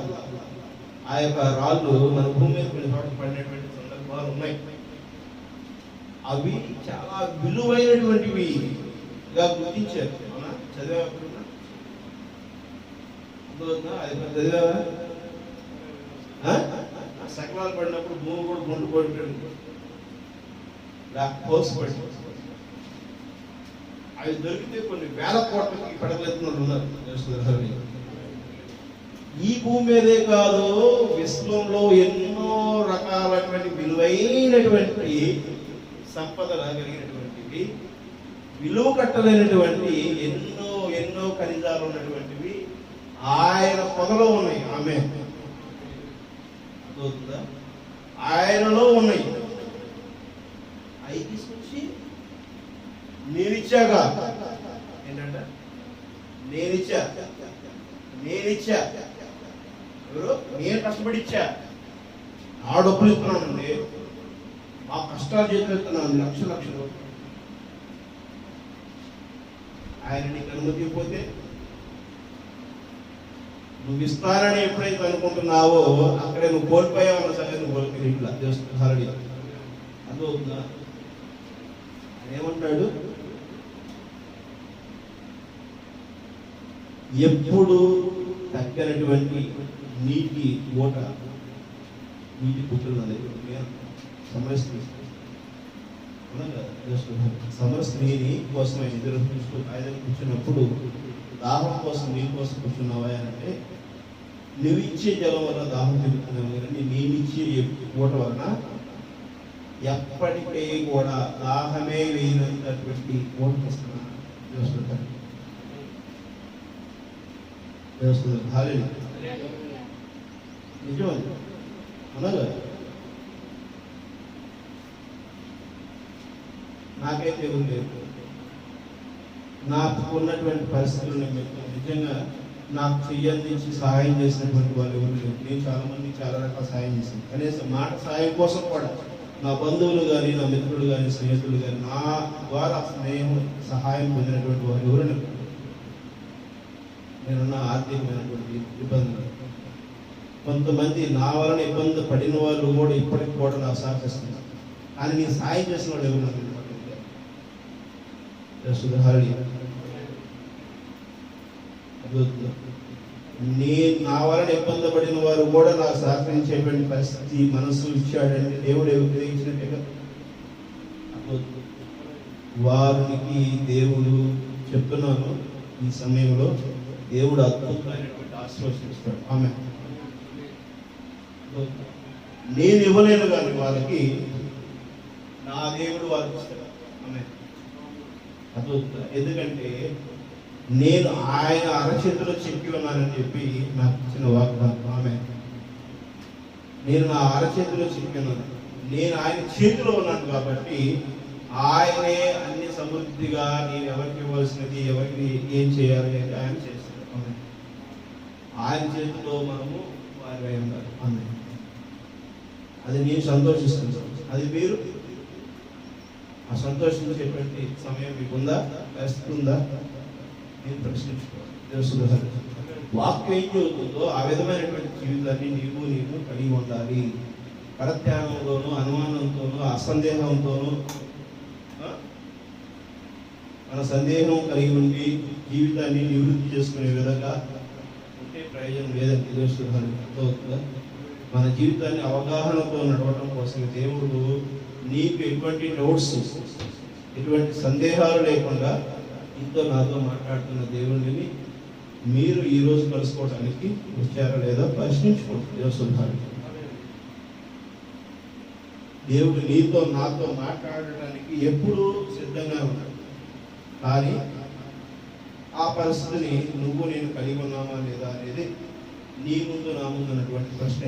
Speaker 1: ఆ యొక్క రాళ్ళు మన భూమి మీద కొన్ని చోట్ల పడినటువంటి సందర్భాలు ఉన్నాయి. అవి చాలా విలువైనటువంటివి గుర్తించారు. అవునా? చదివా? చదివావా? శకలాలు పడినప్పుడు భూమి కూడా గుండు పడిపోయింది, హోల్స్ పడి. అవి దొరికితే కొన్ని వేల కోట్లకి పడగలుగుతున్నారు ఉన్నారు. ఈ భూమి మీదే కాదు, విశ్వంలో ఎన్నో రకాలైనటువంటి విలువైనటువంటి సంపదలు కలిగినటువంటివి విలువ కట్టలేనటువంటి ఎన్నో ఎన్నో ఖనిజాలు ఉన్నటువంటివి ఆయన పొదలో ఉన్నాయి. ఆమె అర్థమవుతుందా? ఆయనలో ఉన్నాయి. అవి తీసుకొచ్చి నేనిచ్చాగా ఏంటంట, నేనిచ్చా ఎవరు? నేను కష్టపడి ఇచ్చా. ఆ డబ్బులు ఇస్తున్నానండి, ఆ కష్టాలు చేస్తున్నాను, లక్షలు. ఆయన నీకు అనుమతి ఇవ్వకపోతే, నువ్వు ఇస్తానని ఎప్పుడైతే అనుకుంటున్నావో అక్కడే నువ్వు కోల్పోయావు అన్న సంగతి నువ్వు కోల్పోయి ఇట్లా చేస్తున్నాడు. అర్థమవుతుందా? ఆయన ఏమంటాడు, ఎప్పుడు తగ్గనటువంటి నీటి ఓట, నీటి పుట్టులు సమర స్త్రీని కోసం ఆయన ఎదురు ఆయన కూర్చున్నప్పుడు దాహం కోసం నీళ్ళ కోసం కూర్చున్నావా అంటే, నువ్వు ఇచ్చే జలం వల్ల దాహం తిరుగుతున్నావు కానీ నేనిచ్చే ఓట వలన ఎప్పటికీ కూడా దాహమే లేనటువంటి ఓట వస్తున్నా నిజం అనగా. నాకైతే ఎవరు లేదు. నాకు ఉన్నటువంటి పరిస్థితులు నిజంగా నాకు చెయ్యందించి సహాయం చేసినటువంటి వాళ్ళు ఎవరు లేరు. నేను చాలా మంది చాలా రకాల సహాయం చేశాను. కనీసం మాట సహాయం కోసం కూడా నా బంధువులు కానీ, నా మిత్రులు కానీ, స్నేహితులు కానీ, నా ద్వారా స్నేహం సహాయం పొందినటువంటి వారు ఎవరు లేరు. నేనున్న ఆర్థికమైనటువంటి ఇబ్బందులు, కొంతమంది నా వలన ఇబ్బంది పడిన వాళ్ళు కూడా ఇప్పటికి కూడా నాకు సహకరిస్తున్నారు. కానీ నేను సాయం చేసిన వాళ్ళు ఎవరు నాకు నేను నా వలన ఇబ్బంది పడిన వారు కూడా నాకు సహకరించేటువంటి పరిస్థితి మనసు ఇచ్చాడంటే దేవుడు ఉపయోగించినట్టుగా వారికి దేవుడు చెప్తున్నాను. ఈ సమయంలో దేవుడు అద్భుతమైనటువంటి ఆశీర్వదిస్తాడు. ఆమె నేను ఇవ్వలేను కానీ వాళ్ళకి నా దేవుడు వారికి ఇస్తాడు. ఆమె ఎందుకంటే నేను ఆయన అరచేతిలో చెక్కి ఉన్నానని చెప్పి నాకు ఇచ్చిన వాగ్దానం. ఆమె నేను నా అరచేతిలో చెక్కి ఉన్నాను, నేను ఆయన చేతిలో ఉన్నాను కాబట్టి ఆయనే అన్ని సమృద్ధిగా నేను ఎవరికి ఇవ్వాల్సినది, ఎవరికి ఏం చేయాలి అని ఆయన చేస్తాడు. ఆమె ఆయన చేతిలో మనము వారి ఉండాలి. ఆమె అది నేను సంతోషిస్తున్నాను. అది మీరు ఆ సంతోషించేటువంటి సమయం మీకుందా, పరిస్థితి ఉందా? నేను ప్రశ్నించుకోవాలి. వాక్యం ఏం చెబుతుందో ఆ విధమైనటువంటి జీవితాన్ని నీవు కలిగి ఉండాలి. పరత్యాగంతోనూ, అనుమానంతోనూ, అసందేహంతోనూ మన సందేహం కలిగి ఉండి జీవితాన్ని నివృత్తి చేసుకునే విధంగా ఉంటే ప్రయోజనం లేదని తెలుస్తుంది. మన జీవితాన్ని అవగాహనతో నడవడం కోసం దేవుడు నీకు ఎటువంటి డౌట్స్, ఎటువంటి సందేహాలు లేకుండా ఇంతో నాతో మాట్లాడుతున్న దేవుడిని మీరు ఈరోజు కలుసుకోవడానికి వచ్చారా లేదా ప్రశ్నించుకోండి. దేవుడు నీతో నాతో మాట్లాడడానికి ఎప్పుడూ సిద్ధంగా ఉన్నాడు. కానీ ఆ పరిస్థితిని నువ్వు నేను కలిగి ఉన్నామా లేదా అనేది నీ ముందు నా ముందు అన్నటువంటి ప్రశ్న.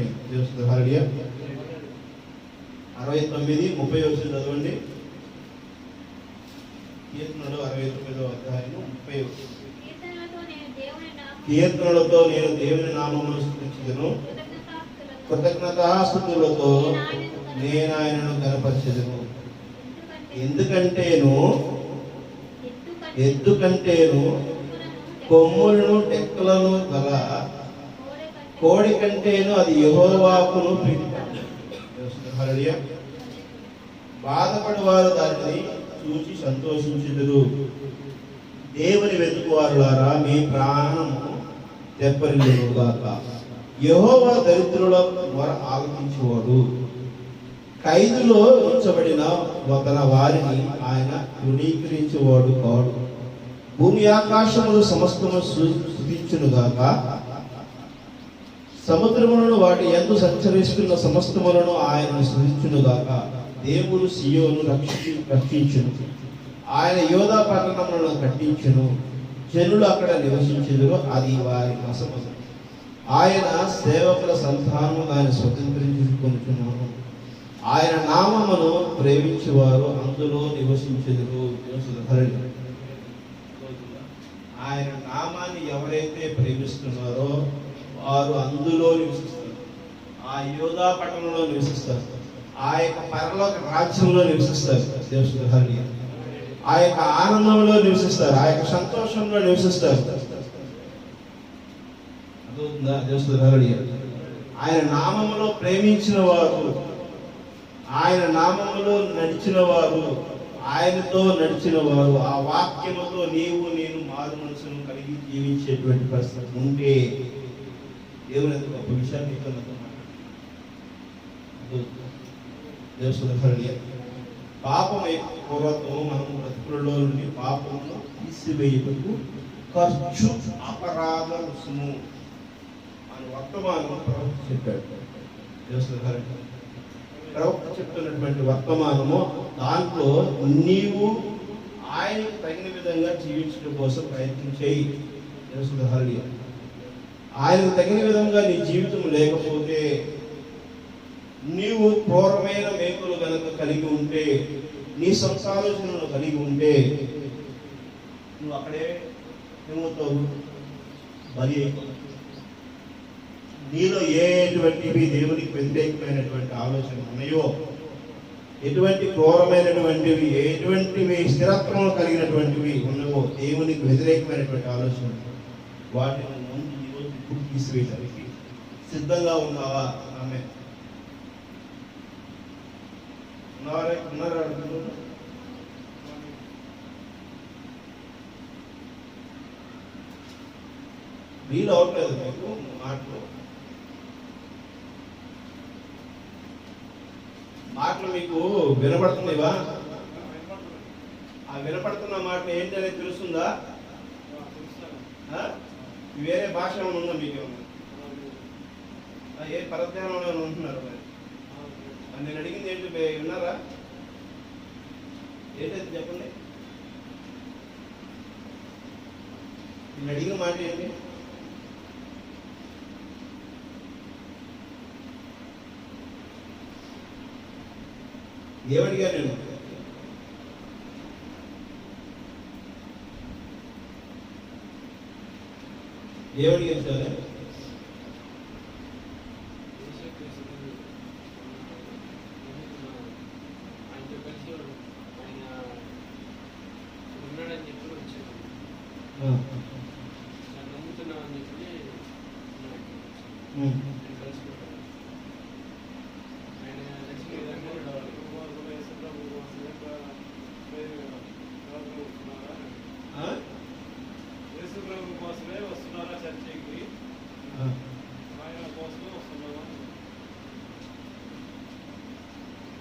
Speaker 1: 69:30 చదవండి. కీర్తనలు 69వ అధ్యాయము 30. కీర్తనలతో నేను దేవుని నామమును స్తుతించెదను, కృతజ్ఞతాస్తుతులతో నేను ఆయనను ఘనపరచెదను. ఎందుకంటేను ఎద్దు కంటేను కొమ్ములను టెక్కలను గల కోడి కంటేను అది యెహోవాకును ప్రీతికరము. బాధపడేవారు దానిని చూచి సంతోషించుదురు. దేవుని వెతుకువారులారా మీ ప్రాణము తెప్పరిల్లుగాక. యెహోవా దరిద్రుల మొర ఆలకించువాడు, ఖైదులో ఉంచబడిన తన వారిని ఆయన తృణీకరించేవాడు కాడు. భూమి ఆకాశములు సమస్తము స్తుతించునుగాక, సముద్రములను వాటి యందు సంచరిస్తున్న సమస్తములను ఆయన స్తుతించునుగాక. దేవుడు సియోను రక్షించును, ఆయన యోధా పట్టణములను కట్టించును, జనులు అక్కడ నివసించెదరు, అది వారి వశము. ఆయన సేవకుల సంతానము దాన్ని స్వతంత్రించుకొనుచున్నాను. ఆయన నామమును ప్రేమించేవారు అందులో నివసించెదరు. ఆయన నామాన్ని ఎవరైతే ప్రేమిస్తున్నారో వారు అందులో నివసిస్తారు, ఆ యోధా పట్టణంలో నివసిస్తారు, ఆ యొక్క పరలోక రాజ్యంలో నివసిస్తారు. దేవుని ఆ యొక్క ఆనందంలో నివసిస్తారు, ఆ యొక్క సంతోషంలో నివసిస్తారు. ఆయన నామములో ప్రేమించిన వారు, ఆయన నామములో నడిచిన వారు, ఆయనతో నడిచిన వారు, ఆ వాక్యముతో నీవు నేను మారు మనసును కలిగి జీవించేటువంటి పరిస్థితి ఉంటే దేవుని ఎంత గొప్ప విషయాన్ని పాపం పూర్వత్వం మనం బ్రతుకులలో నుండి పాపమును తీసివేయుటకు ఖర్చు అపరాధ రుసుము అని వర్తమానం ప్రవక్త చెప్పాడు. ప్రవక్త చెప్తున్నటువంటి వర్తమానము దాంట్లో నీవు ఆయనకు తగిన విధంగా జీవించడం కోసం ప్రయత్నం చేయి. ఆయనకు తగిన విధంగా నీ జీవితం లేకపోతే, నీవు క్రూరమైన మేకులు కనుక కలిగి ఉంటే, నీ సొంత ఆలోచనలు కలిగి ఉంటే నువ్వు అక్కడే ఏమవుతావు? బలి అయిపోతావు. నీలో ఎటువంటివి దేవునికి వ్యతిరేకమైనటువంటి ఆలోచనలు ఉన్నాయో, ఎటువంటి క్రూరమైనటువంటివి, ఎటువంటివి స్థిరత్వం కలిగినటువంటివి ఉన్నాయో, దేవునికి వ్యతిరేకమైనటువంటి ఆలోచనలు, వాటిని ముందు ఈరోజు ఇప్పుడు తీసివేయడానికి సిద్ధంగా ఉన్నావా? ఆమె ఉన్నారా? వీలు అవట్లేదు మీకు మాటలు మీకు వినపడుతున్నాయివా? ఆ వినపడుతున్న మాట ఏంటనేది తెలుస్తుందా? వేరే భాష ఏమైనా ఉందా మీకు? ఏ పరధ్యానంలో ఉంటున్నారు? మరి నేను అడిగింది ఏంటి విన్నారా? ఏంటంటే చెప్పండి, నేను అడిగిన మాట ఏంటి? ఏమడిగా నేను? ఏమడిగాను సార్?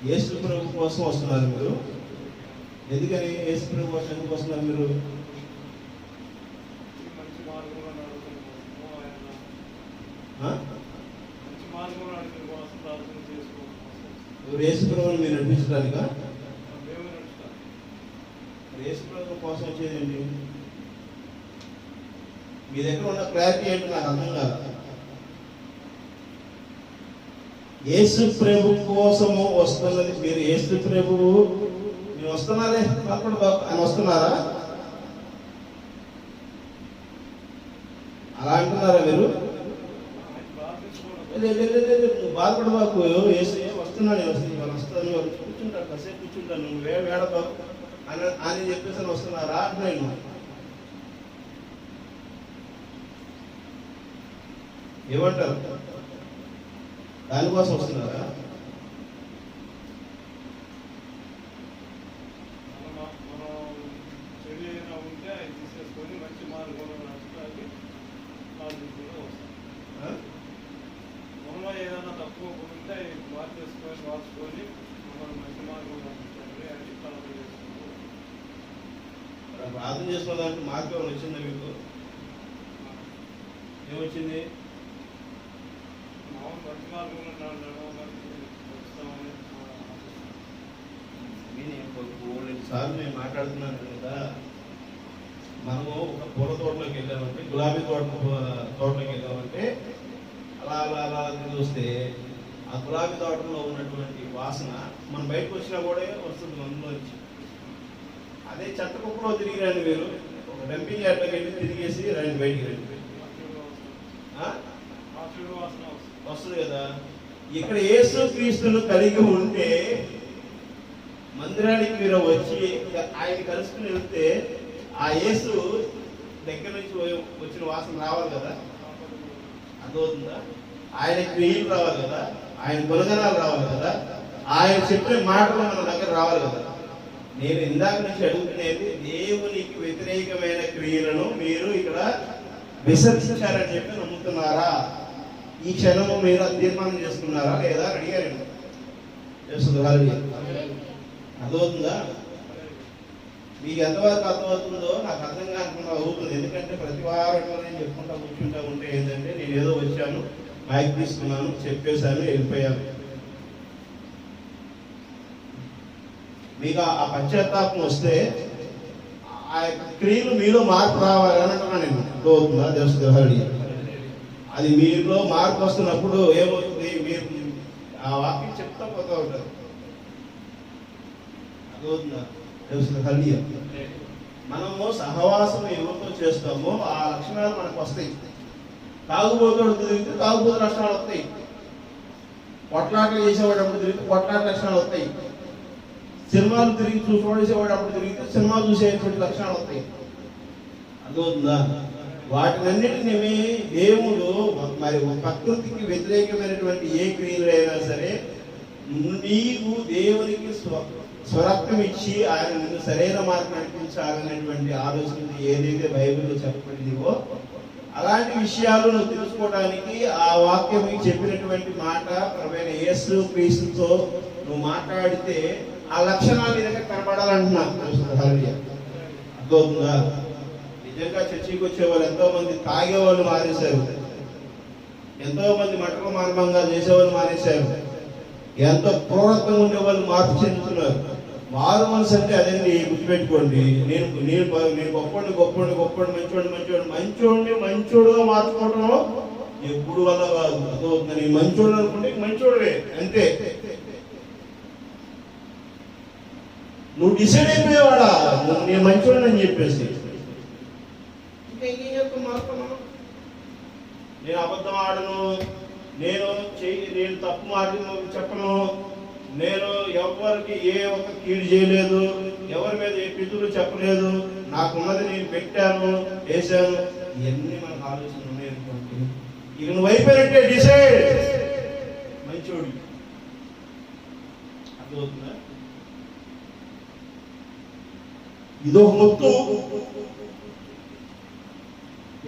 Speaker 1: యేసు ప్రభు కోసం వస్తున్నారు మీరు. ఎందుకని యేసు ప్రభు కోసం ఎందుకు వస్తున్నారు మీరు? యేసు ప్రభుని మీరు నడిపించడానికా? యేసు ప్రభు కోసం వచ్చేదండి. మీ దగ్గర ఉన్న క్లారిటీ ఏంటి నాకు అర్థం కాదు. యేసు ప్రభు కోసము వస్తున్నది మీరు. యేసు ప్రభువు మీరు వస్తున్నారే ఆయన వస్తున్నారా? అలా అంటున్నారా మీరు? నువ్వు బాధపడబాకు. యేసు వస్తున్నాడు, వాళ్ళు వస్తాను, వాళ్ళు కూర్చుంటారు, కాసేపు కూర్చుంటాను, నువ్వు వేడబాకు అని చెప్పేసి వస్తున్నారా అంటున్నాను. ఏమంటారు? దానికోసం వస్తున్నారా?
Speaker 3: ఏదైనా తక్కువ ఉంటే మార్చుకొని మంచి మార్గంలో
Speaker 1: ప్రార్థన చేసుకోవడానికి మార్గం వచ్చిందా మీకు? ఏమొచ్చింది? సార్లు నేను మాట్లాడుతున్నాను కదా, మనము ఒక పూల తోటలోకి వెళ్ళామంటే, గులాబీ తోటలోకి వెళ్ళామంటే అలా అలా అలా చూస్తే ఆ గులాబీ తోటలో ఉన్నటువంటి వాసన మనం బయటకు వచ్చినా కూడా వస్తుంది మనలోంచి. అదే చెత్త కుప్పలో తిరిగి రండి, మీరు ఒక డంపింగ్ యార్డ్లోకి వెళ్ళి తిరిగేసి రండి, బయటికి రండి, వస్తుంది కదా. ఇక్కడ యేసు క్రీస్తును కలిగి ఉంటే మందిరానికి మీరు వచ్చి ఆయన కలుసుకుని వెళ్తే ఆ యేసు దగ్గర నుంచి వచ్చిన వాసన రావాలి కదా, అర్థమవుతుందా? ఆయన క్రియలు రావాలి కదా, ఆయన గుణగణాలు రావాలి కదా, ఆయన చెప్పిన మాటలు మన దగ్గర రావాలి కదా. నేను ఇందాక నుంచి అడుగుతున్నది, దేవునికి వ్యతిరేకమైన క్రియలను మీరు ఇక్కడ విసర్జించారని చెప్పి నమ్ముతున్నారా? ఈ క్షణము మీరు తీర్మానం చేసుకున్నారా లేదా అని అడిగారండి. అర్థమవుతుందా? మీకు ఎంతవరకు అర్థమవుతుందో నాకు అర్థం కాకుండా అవుతుంది. ఎందుకంటే ప్రతి వారంలో నేను చెప్పుకుంటా కూర్చుంటా ఉంటే ఏంటంటే, నేను ఏదో వచ్చాను, మైక్ తీసుకున్నాను, చెప్పేశాను, వెళ్ళిపోయాను. మీకు ఆ పశ్చాత్తాపం వస్తే ఆ క్రియలు మీలో మార్పు రావాలని అంటున్నాను నేను. అర్థమవుతుందా? దేవస్థానం అది మీలో మార్పు వస్తున్నప్పుడు ఏమవుతుంది, మీరు ఆ వాక్యం చెప్తా పోతూ ఉంటారు. అర్థమవుతుందా? దేవస్థానం మనము సహవాసం ఎవరితో చేస్తామో ఆ లక్షణాలు మనకు వస్తాయి. తాగుబోతోడు తిరిగితే తాగుబోతు లక్షణాలు వస్తాయి. కొట్లాటలు చేసేవాడప్పుడు తిరిగితే కొట్లాట లక్షణాలు వస్తాయి. సినిమాలు తిరిగి చూసేవాడప్పుడు తిరిగితే సినిమాలు చూసేటువంటి లక్షణాలు వస్తాయి. అర్థమవుతుందా? వాటినన్నిటిని దేవుడు మరి ప్రకృతికి వ్యతిరేకమైనటువంటి ఏ క్రియలు అయినా సరే నీవు దేవునికి స్వరక్తం ఇచ్చి ఆయన నిన్ను సరైన మార్గం నడిపించాలనేటువంటి ఆలోచన ఏదైతే బైబిల్లో చెప్పబడిందో అలాంటి విషయాలు నువ్వు తెలుసుకోవడానికి ఆ వాక్యం చెప్పినటువంటి మాట ప్రభువైన యేసు క్రీస్తుతో నువ్వు మాట్లాడితే ఆ లక్షణాలు నీ దగ్గర కనబడాలంటున్నా. అర్థమవుతుందా? నిజంగా చర్చికి వచ్చేవాళ్ళు ఎంతో మంది తాగేవాళ్ళు మానేశారు, ఎంతో మంది మటక మార్మంగా చేసేవాళ్ళు మానేశారు, ఎంతో క్రూరత్వంగా ఉండేవాళ్ళు మార్పు చెందుతున్నారు. మారు మనసు అంటే అదండి, గుర్తుపెట్టుకోండి. నేను నేను నేను గొప్పండి గొప్పండి గొప్పండి మంచోడు మంచోడు మంచోడిని మంచోడుగా మార్చుకోవడం ఎప్పుడు వల్ల కాదు. అర్థమవుతుంది? నేను మంచోడు అనుకుంటే మంచోడువే అంతే. నువ్వు డిసైడ్ అయిపోయేవాడా నేను మంచోడు అని చెప్పేసి ఇంకేం చెప్తాను మారుతున్నాను. నేను అబద్ధం ఆడను, నేను తప్పు మాట చెప్పను, నేను ఎవరికి ఏ ఒక్క కీడు చేయలేదు, ఎవరి మీద ఏ పితులు చెప్పలేదు, నాకున్నది నేను పెట్టాను వేశాను. ఇవన్నీ మనకు ఆలోచన ఉన్నాయి అనుకోండి. ఇక నువ్వు అయిపోయినట్టే డిసైడ్ మంచోడు. అర్థమవుతుందా? ఇదొక ముత్తు.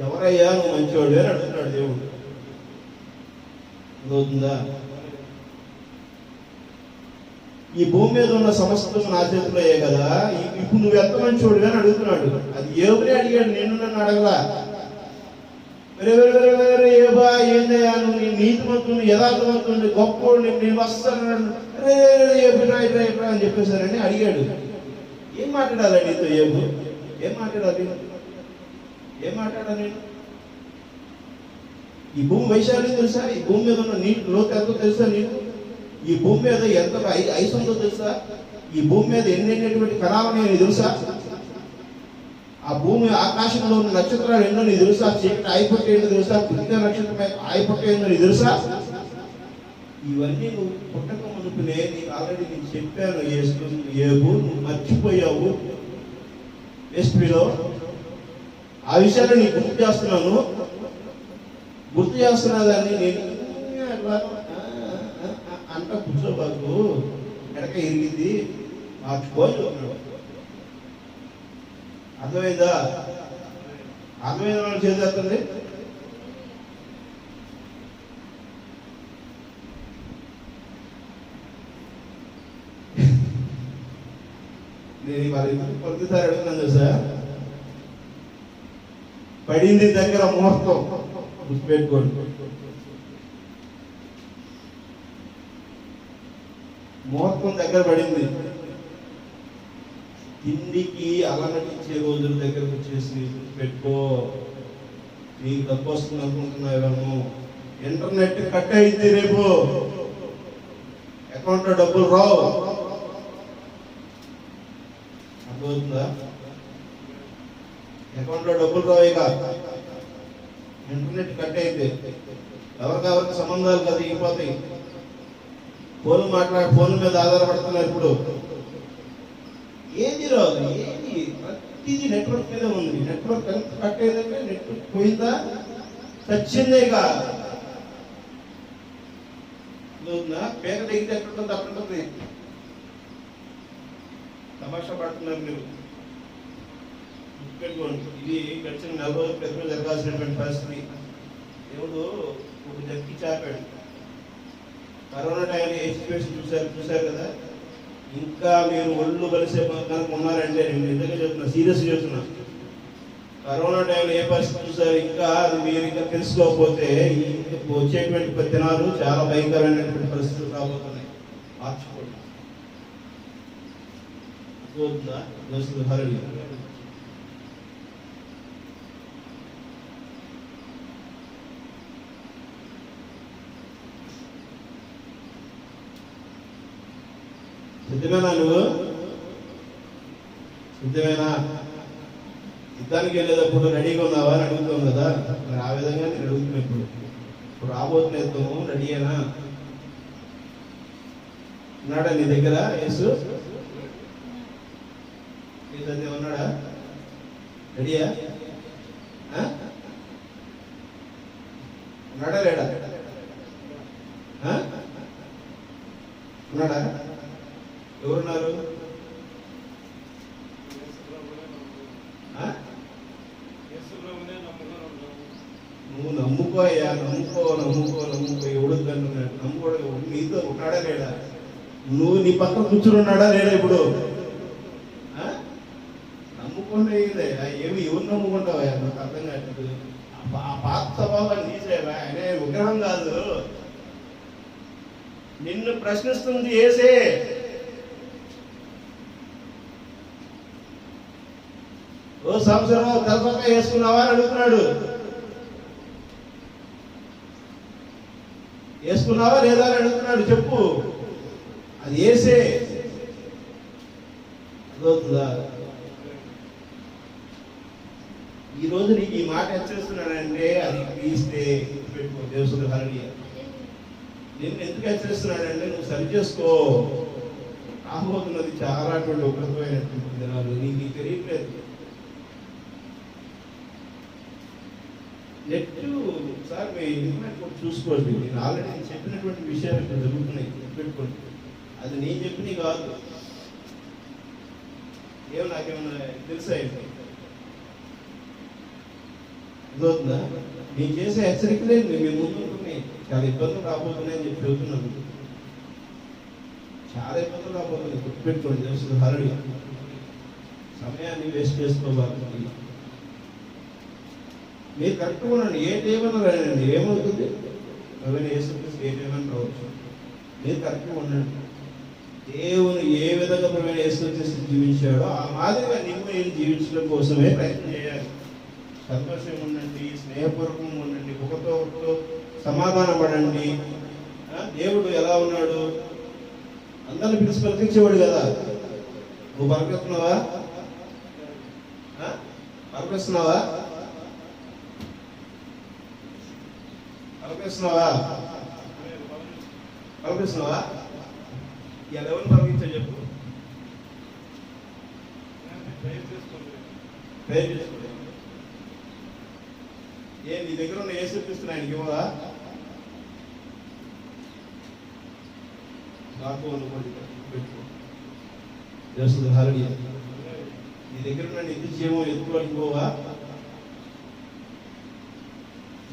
Speaker 1: ఎవరయ్యా నువ్వు మంచోడు అని అడుగుతున్నాడు దేవుడు. అర్థమవుతుందా? ఈ భూమి మీద ఉన్న సమస్తం నా చేతిలో అయ్యే కదా, ఇప్పుడు నువ్వు ఎంత మంచోడు అని అడుగుతున్నాడు. అది ఎవరే అడిగాడు, నేను నన్ను అడగలా. ఏబా ఏందయ్యా నువ్వు నీ నీతిమంతుని యథార్థవంతుని గొప్పోడు నేను వస్తాను అని చెప్పేశారని అడిగాడు. ఏం మాట్లాడాలి నీతో? ఏం మాట్లాడాలి? ఏం మాట్లాడాలి? ఈ భూమి వైశాల్యం తెలుసా? ఈ భూమి మీద ఉన్న నీటి లోతు ఎంతో తెలుసా నీకు? ఈ భూమి మీద ఎంత ఐసు ఉందో తెలుసా? ఈ భూమి మీద ఎన్నెన్నటువంటి కణాలు ఉన్నాయో తెలుసా? ఆ భూమి ఆకాశంలో ఉన్న నక్షత్రాలు ఎన్నో నీకు తెలుసా? చీకటి ఆయిపట్టే ఏంటో తెలుసా? కృతిక నక్షత్రం ఆయిపట్టే ఏంటో నీకు తెలుసా? ఇవన్నీ నువ్వు పుట్టక మునుపునే నీకు ఆల్రెడీ నేను చెప్పాను. ఏబు నువ్వు మర్చిపోయావు. ఎస్పీలో ఆ విషయాన్ని నీకు గుర్తు చేస్తున్నదాన్ని నేను అంట కూర్చోబాకు, ఎడక ఇరిగింది మార్చుకోవాలి. అర్థమైందా? అర్థమైన వాళ్ళు చేసేస్తుంది. నేను మరి ప్రతిసారి అడుగుతున్నాను తెలుసా? పడింది దగ్గర ముహూర్తం, గుర్తుపెట్టుకోండి. ముహూర్తం దగ్గర పడింది. తిండికి అలనటించే రోజుల దగ్గరకు వచ్చేసి పెట్టుకో. నీకు డబ్బు వస్తుంది అనుకుంటున్నావేమో, ఇంటర్నెట్ కట్ అయితే రేపు అకౌంట్లో డబ్బులు రావు. అర్థమవుతుందా? అకౌంట్లో డబ్బులు రావు. ఇక ఇంటర్నెట్ కట్ అయితే ఎవరికెవరికి సంబంధాలు కదా ఇగిపోతాయి. ఫోన్ మీద ఆధారపడుతున్నారు ఇప్పుడు. ఏది రాదు, ఏది ప్రతిదీ నెట్వర్క్ మీద ఉంది. నెట్వర్క్ కట్ అయిందంటే నెట్వర్క్ పోయిందా, చచ్చిందే. ఇక పేక దగ్గర ఎక్కడుంటుంది అక్కడ ఉంటుంది. తమాషా పడుతున్నారు మీరు. ఇది గడిచిన 4 రోజుల క్రితం జరగాల్సినటువంటి పరిస్థితి. దేవుడు ఒక జగ్గి చాపాడు. కరోనా టైంలో ఏ సిచ్యువేషన్ చూశారు కదా. ఇంకా మీరు ఒళ్ళు కలిసే కనుక ఉన్నారంటే నేను నిజంగా చెప్తున్నా, సీరియస్గా చెప్తున్నా. కరోనా టైంలో ఏ పరిస్థితి చూసారు, ఇంకా అది మీరు ఇంకా తెలుసుకోకపోతే వచ్చేటువంటి దినాలు చాలా భయంకరమైనటువంటి పరిస్థితులు రాబోతున్నాయి. మార్చుకోండి. సిద్ధమేనా? నువ్వు సిద్ధమేనా? యుద్ధానికి వెళ్ళేటప్పుడు రెడీగా ఉన్నావా అని అడుగుతాం కదా. మరి ఆ విధంగా నేను అడుగుతున్నా. ఇప్పుడు రాబోతున్న యుద్ధము రెడీయేనా? ఉన్నాడా నీ దగ్గర యేసు? ఉన్నాడా? రెడీయా? ఉన్నాడా లేడా? ఉన్నాడా? ఎవరున్నారు? నువ్వు నమ్ముకో అయ్యా, నమ్ముకో. ఎవడు అంటున్నాడు? నమ్ముకోడు. నీతో ఉన్నాడా లేడా? నువ్వు నీ పక్కన కూర్చుని ఉన్నాడా లేడా? ఇప్పుడు నమ్ముకుంటే ఏమి ఎవరు నమ్ముకుంటావా? నాకు అర్థం కాదు. ఆ పాత స్వభావాన్ని తీసేవా? అనే విగ్రహం కాదు. నిన్ను ప్రశ్నిస్తుంది యేసే. ఓ సంవత్సరం తలపక్క వేసుకున్నావా అని అడుగుతున్నాడు. వేసుకున్నావా లేదా అని అడుగుతున్నాడు. చెప్పు. అది యేసే. అర్థమవుతుందా? ఈ రోజు నీకు ఈ మాట హెచ్చరిస్తున్నాడంటే అది క్రీస్తే. పెట్టుకో. దేవుడు హల్లెలూయా. నిన్ను ఎందుకు హెచ్చరిస్తున్నాడంటే నువ్వు సరి చేసుకో. రాబోతున్నది చాలా ఉగ్రతమైనటువంటి దినాలు. నీకు తెలియట్లేదు. నెట్ ఒకసారి మీ ఇంటర్నెట్ కూడా చూసుకోండి. నేను ఆల్రెడీ చెప్పినటువంటి విషయాలు ఇక్కడ జరుగుతున్నాయి. పెట్టుకోండి. అది నేను చెప్పినవి కాదు. ఏమో నాకేమన్నా తెలుసా? అర్థమవుతుందా? నేను చేసే హెచ్చరికలే మీ ముందు చాలా ఇబ్బందులు రాబోతున్నాయని చెప్పి చెబుతున్నాను. చాలా ఇబ్బందులు రాబోతున్నాయి. గుర్తుపెట్టుకోండి. తెలుసు హల్లెలూయా. సమయాన్ని వేస్ట్ చేసుకోవాలి. మీరు కరెక్ట్గా ఉండండి. ఏ టైమన్నా రాయండి. ఏమవుతుంది? యేసుక్రీస్తు ఏ టైమన్నా రావచ్చు. మీరు కరెక్ట్గా ఉండండి. దేవుని ఏ విధంగా యేసుక్రీస్తు జీవించాడో ఆ మాదిరిగా నేను జీవించడం కోసమే ప్రయత్నం చేయాలి. సంతోషంగా ఉండండి, స్నేహపూర్వకంగా ఉండండి, ఒకతో సమాధాన పడండి. దేవుడు ఎలా ఉన్నాడు? అందరిని పిలిచి పలికించేవాడు కదా. నువ్వు పలకరిస్తున్నావా? పలకరిస్తున్నావా? ఇలా ఎవరిని పలికించా చెప్పు. ప్రేయర్ చేసుకో. నీ దగ్గర ఉన్న యేసుక్రీస్తు ఆయనకి ఇవ్వదా? హల్లెలూయా. నీ దగ్గర ఉన్న నిత్య జీవం ఎత్తుకోవడానికి పోవా?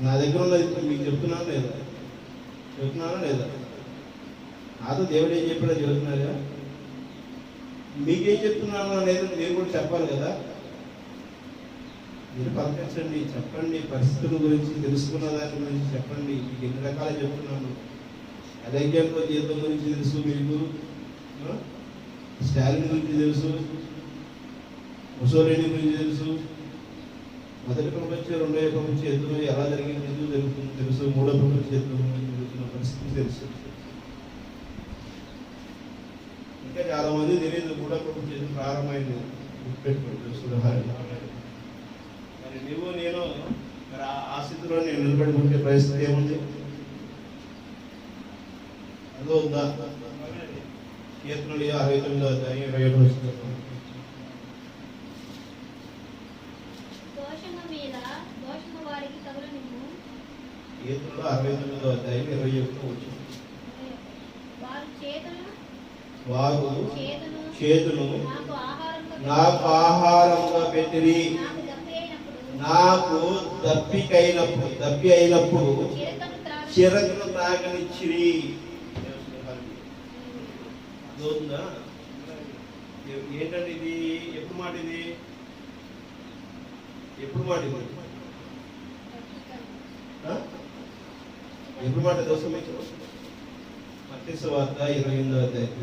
Speaker 1: నా దగ్గర ఉన్నది మీకు చెప్తున్నాను లేదా? నాతో దేవుడు ఏం చెప్పాడో చెబుతున్నారా? మీకేం చెప్తున్నాను అనేది మీరు కూడా చెప్పాలి కదా. మీరు పలకరించండి, చెప్పండి. పరిస్థితుల గురించి, తెలుసుకున్న దాని గురించి చెప్పండి. మీకు ఎన్ని రకాలు చెప్తున్నాను. అదైక్యంతో జీవితం గురించి తెలుసు, మీకు స్టాలిన్ గురించి తెలుసు, ముసోలిని గురించి తెలుసు, మొదటి ప్రపంచ రెండవ ప్రపంచ యుద్ధం ఎలా జరిగింది, ఎందుకు జరుగుతుంది తెలుసు, మూడో ప్రపంచ యుద్ధం జరుగుతున్న పరిస్థితి తెలుసు. ఇంకా చాలా మంది తెలియదు మూడో ప్రపంచ యుద్ధం ప్రారంభమైంది, గుర్తుపెట్టుకోండి తెలుసు. మరి నువ్వు నేను మరి ఆ స్థితిలో నేను నిలబడి పరిస్థితి ఏముంది? అదో ఉందా? కీర్తనలు 69వ అధ్యాయం 27వ వచనం. కీర్తనలు 69వ అధ్యాయం 21వ వచనం. వారు చేతును నాకు ఆహారంగా పెట్టిరి, నాకు దప్పి అయినప్పుడు చిరకను తాగనిచ్చిరి. అర్థమవుతుందా? ఏంటంటే ఇది ఎప్పుడు మాట, ఇది ఎప్పుడు మాట, ఇది ఎప్పుడు మాట దోషం మీకు? మత్తయి సువార్త 28వ అధ్యాయం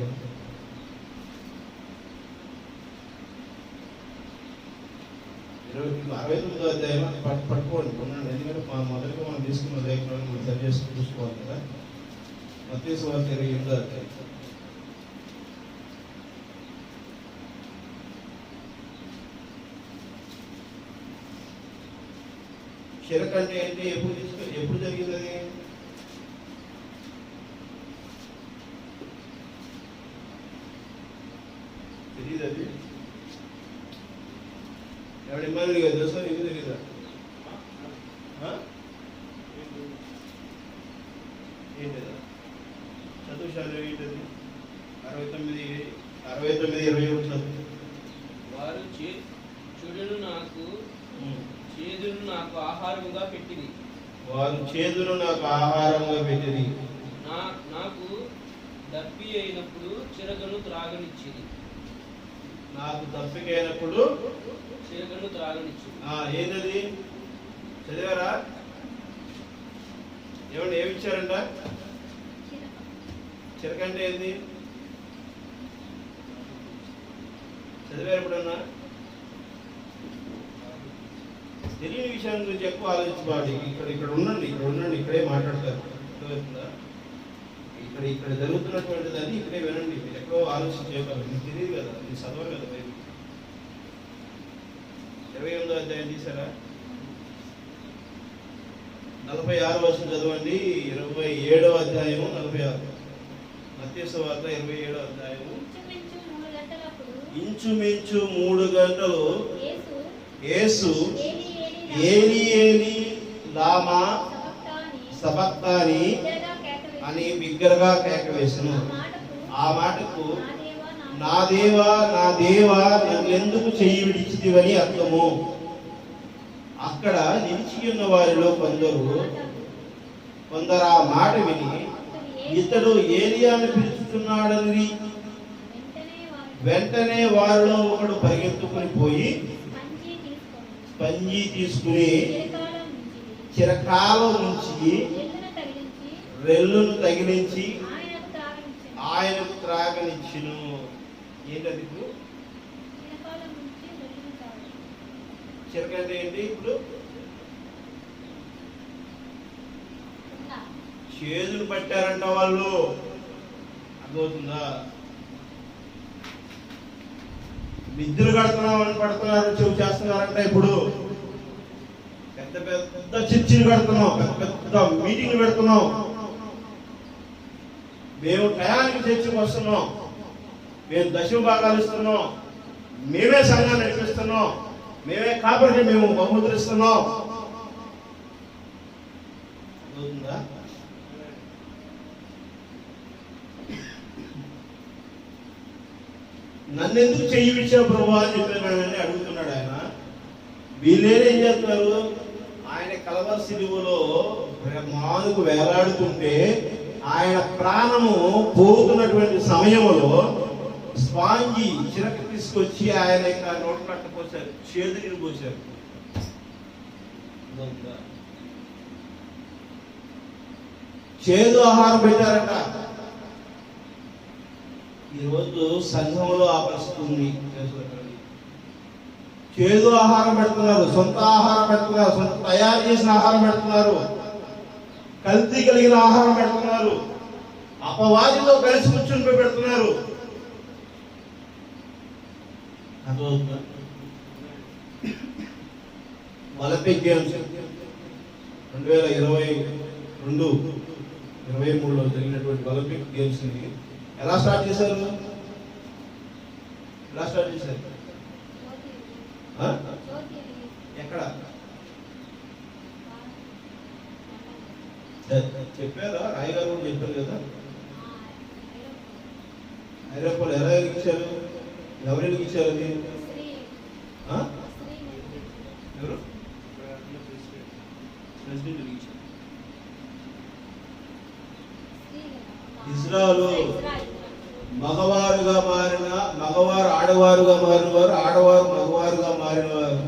Speaker 1: 69వ అధ్యాయం పట్టుకోండి, ఉండండి. ఎందుకంటే మొదటిగా మనం తీసుకున్న లేఖనాలను మనం సరి చేసుకుని చూసుకోవాలి కదా. మత్తయి సువార్త 28వ అధ్యాయం. చిరక అంటే ఏంటి? ఎప్పుడు జరిగింది అది? తెలియదు. అది ఎవరి ఇమ్మానులు కదా తెలుసా? నీకు తెలీదా? ఏంటదా చదువుశాలు ఏంటది? 69:21 చదువు.
Speaker 2: వారు చేదును నాకు ఆహారముగా పెట్టింది.
Speaker 1: వారు చేదును నాకు ఆహారంగా పెట్టింది.
Speaker 2: నాకు దప్పి అయినప్పుడు చిరకను త్రాగనిచ్చింది.
Speaker 1: నాకు దప్పికైనప్పుడు
Speaker 2: చిరకను త్రాగనిచ్చింది.
Speaker 1: ఏంటది? చదివారా? ఏమండి ఏమిచ్చారంట? చిరక అంటే ఏంది? చదివారు ఎప్పుడన్నా? తెలియని విషయం గురించి ఎక్కువ ఆలోచించుకోవాలి. ఇక్కడ ఉండండి, ఇక్కడే మాట్లాడతారు. ఇక్కడ జరుగుతున్నటువంటి దాన్ని ఇక్కడే వినండి. మీరు ఎక్కడో ఆలోచించేయగలరు. మీకు తెలియదు కదా, మీరు చదవరు కదా. బైబిల్ 28వ అధ్యాయం తీసారా? 46వ వచనం చదవండి. 27వ అధ్యాయము 46. మత్తయి సువార్త 27వ అధ్యాయము. ఇంచుమించు 3 గంటలు యేసు ఏలి ఏలి లామా సబక్తాని అని బిగ్గరగా కేక వేసెను. ఆ మాటకు నా దేవా నన్ను ఎందుకు చెయ్యి విడిచితివని అర్థము. అక్కడ నిలిచి ఉన్న వారిలో కొందరు ఆ మాట విని ఇతడు ఏలియాను పిలుచుతున్నాడని వెంటనే వారిలో ఒకడు పరిగెత్తుకుని పోయి పంజీ తీసుకుని చిరకాలం నుంచి రెల్లును తగిలించి ఆయనకు త్రాగనిచ్చును. ఏంటది? ఇప్పుడు చిరక అంటే ఏంటి? ఇప్పుడు చేదులు పట్టారంట వాళ్ళు. అర్థమవుతుందా? నిద్రలు కడుతున్నామని పడుతున్నారు, చెవి చేస్తున్నారంట. ఇప్పుడు పెద్ద పెద్ద చర్చిలు కడుతున్నాం, పెద్ద మీటింగ్లు పెడుతున్నాం. మేము టయానికి చర్చికి వస్తున్నాం, మేము దశమ భాగాలు ఇస్తున్నాం, మేమే సంఘాన్ని నడిపిస్తున్నాం, మేమే కాపరికి మేము బహుమతులిస్తున్నాం. అవుతుందా? నన్నెందుకు చెయ్యి విడిచావు ప్రభు అని చెప్పానని అడుగుతున్నాడు ఆయన. వీళ్ళేం చేస్తున్నారు? ఆయన కలవరి సిలువలో మానుకు వేలాడుతుంటే ఆయన ప్రాణము పోతున్నటువంటి సమయంలో స్పాంజి చిరక తీసుకొచ్చి ఆయన ఇంకా నోట్లు అట్టపోసారు, చేదు నీరు పోసారు. చేదు ఆహారం పెట్టారట. ఈరోజు సంఘంలో ఆ పరిస్థితి ఉంది. చేదు ఆహారం పెడుతున్నారు, సొంత ఆహారం పెడుతున్నారు, సొంత తయారు చేసిన ఆహారం పెడుతున్నారు, కల్తీ కలిగిన ఆహారం పెడుతున్నారు, అపవాదితో కలిసి కూర్చుని పెడుతున్నారు. అర్థమవుతుందా? ఒలింపిక్ గేమ్స్ 2022-23లో జరిగినటువంటి ఒలింపిక్ గేమ్స్ ని ఎలా స్టార్ట్ చేశారు? ఎక్కడ చెప్పారా? రాయ్ గారు కూడా చెప్పారు కదా. ఐరోపాలో ఎలా వెలిగించారు? ఎవరు వెలిగించారు? అది ఎవరు? ఇజ్రాయెల్ మగవారుగా మారిన, మగవారు ఆడవారుగా మారిన వారు, ఆడవారు మగవారుగా మారిన వారు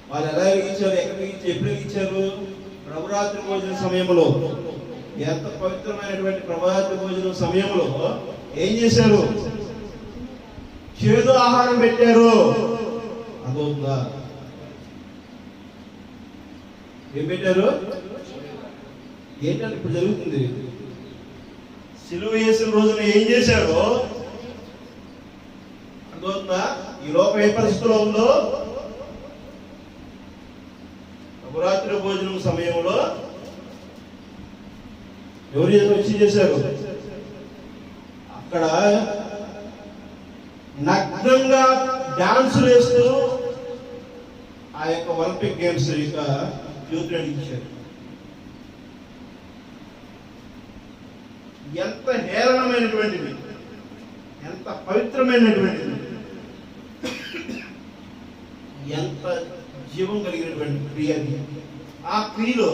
Speaker 1: వాళ్ళు ఎలా వెలిగించారు? ఎక్కడ వెలిగించారు? ఎప్పుడు వెలిగించారు? ప్రభురాత్రి భోజన సమయంలో. ఎంత పవిత్రమైనటువంటి ప్రభావిత భోజనం సమయంలో ఏం చేశారు? చేదు ఆహారం పెట్టారు. అదవుతుందా? ఏం పెట్టారు? ఏంటంటే ఇప్పుడు జరుగుతుంది. సిలువ వేసిన రోజున ఏం చేశారు? అర్థమవుతుందా? ఈ లోకం ఏ పరిస్థితిలో ఉందో, ప్రభురాత్రి భోజనం సమయంలో ఎవరు వచ్చి చేశారు? అక్కడ నగ్నంగా డాన్సులు వేస్తూ ఆ యొక్క ఒలింపిక్ గేమ్స్ యొక్క జ్యోతి నడిపించారు. ఎంత హేళనమైనటువంటిది, ఎంత పవిత్రమైనటువంటిది, ఎంత జీవం కలిగినటువంటి క్రియ. ఆ క్రియలో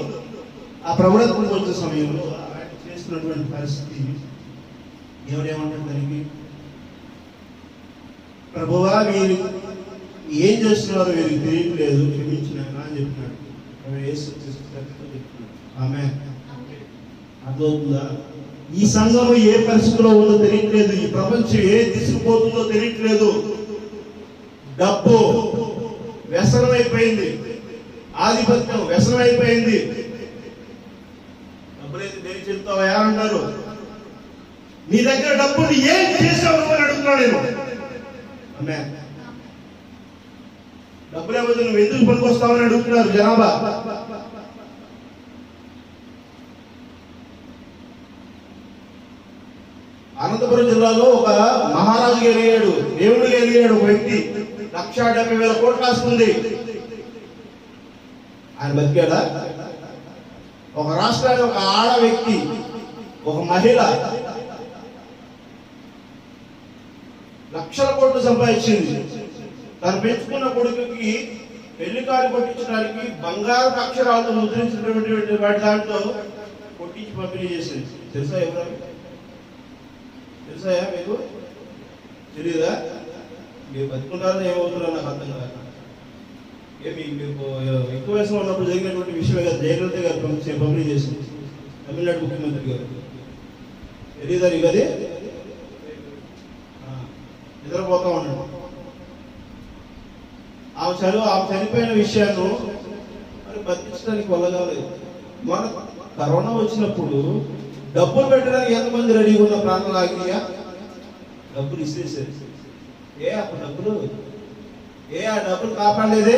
Speaker 1: ఆ ప్రభుత్వం వచ్చే సమయంలో ఆయన చేస్తున్నటువంటి పరిస్థితి ఎవరేమంటారు దానికి? ప్రభువా మీరు ఏం చేస్తున్నారో వీరికి తెలియట్లేదు, క్షమించిన అని చెప్పినాడు. ఆమె అర్థమవుతుందా? ఈ సంఘం ఏ పరిస్థితిలో ఉందో తెలియట్లేదు, ఈ ప్రపంచం ఏ తీసుకుపోతుందో తెలియట్లేదు. డబ్బు వ్యసనం అయిపోయింది, ఆధిపత్యం వ్యసనం అయిపోయింది. డబ్బులైతే దేని చెప్తావా అంటారు. నీ దగ్గర డబ్బుని ఏం చేసావు అని అడుగుతున్నాను నేను. అమ్మే డబ్బులు ఏమైతే నువ్వు ఎందుకు పనికొస్తావని అడుగుతున్నారు జనాభా. అనంతపురం జిల్లాలో ఒక మహారాజు ఎలిగాడు, దేవుడు ఎలిగాడు. ఒక వ్యక్తి 1,70,000 కోట్లు ఆస్తుంది. ఆయన బతికాడా? ఒక రాష్ట్రానికి ఒక ఆడ వ్యక్తి, ఒక మహిళ లక్షల కోట్లు సంపాదించింది. తను పెంచుకున్న కొడుకుకి పెళ్లి కారు కొట్టించడానికి బంగారు అక్షరాలతో ముద్రించినటువంటి వాటి దాంట్లో కొట్టించి పంపిణీ చేసింది. తెలుసా? ఎవరు తెలుసా? మీకు తెలీదా? మీరు బతుకుంటారని ఏమవుతున్నారో నాకు అర్థం కాదు. మీకు ఎక్కువ వయసులో ఉన్నప్పుడు జరిగినటువంటి విషయమే కదా. జయలలిత గారు పంపిణీ చేసింది, తమిళనాడు ముఖ్యమంత్రి గారు. తెలీదా నీకు అది? నిద్రపోతా ఉన్నాడు. ఆమె చనిపోయిన విషయాన్ని మరి బతికించడానికి వల్ల కాలేదు. మన కరోనా వచ్చినప్పుడు డబ్బులు పెట్టడానికి ఎంతమంది రెడీగా ఉన్న ప్రాంతాలు ఆగినాయా? డబ్బులు ఇచ్చేసారు. అప్పుడు డబ్బులు ఆ డబ్బులు కాపాడలేదే.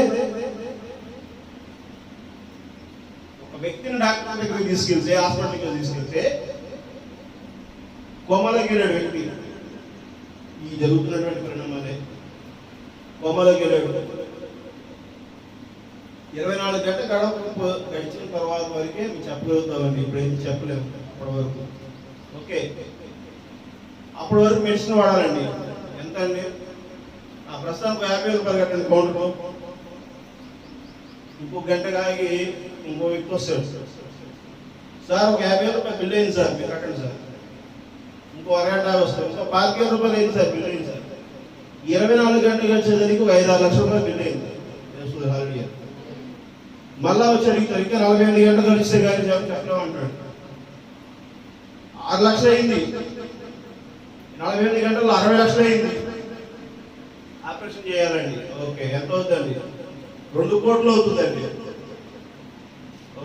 Speaker 1: ఒక వ్యక్తిని డాక్టర్ దగ్గరికి తీసుకెళ్తే, హాస్పిటల్కి తీసుకెళ్తే కోమలోకి వెళ్ళాడు వ్యక్తి. ఈ జరుగుతున్నటువంటి పరిణామాలే. కోమలోకి వెళ్ళాడు. 24 గంటల గడిచిన తర్వాత వరకే మేము చెప్పగలుగుతామండి. ఇప్పుడైతే చెప్పలేము. అప్పటి వరకు ఓకే. అప్పటి వరకు మెడిసిన్ వాడాలండి. ఎంత అండి? ప్రస్తుతానికి 50 రూపాయలు కట్టండి కౌంటర్. ఇంకో గంట కాగి ఇంకో వ్యక్తి వస్తాడు. సార్ ఒక 50 రూపాయలు బిల్ అయింది సార్, మీరు కట్టండి సార్. ఇంకో అరగంట వస్తాడు. ఇంకో 25 రూపాయలు అయింది సార్, బిల్ అయింది సార్. 24 గంటలు వచ్చేసరికి 5-6 లక్షల రూపాయలు బిల్ అయింది. మళ్ళా వచ్చి అడిగితారు, ఇంకా 48 గంటలు గడిస్తే కానీ చెప్పలేమంటాడు. 6 లక్షలు అయింది. 48 గంటల్లో 60 లక్షలు అయింది. ఆ ఆపరేషన్ చేయాలండి. ఓకే, ఎంత అవుతుందండి? 2 కోట్లు అవుతుందండి.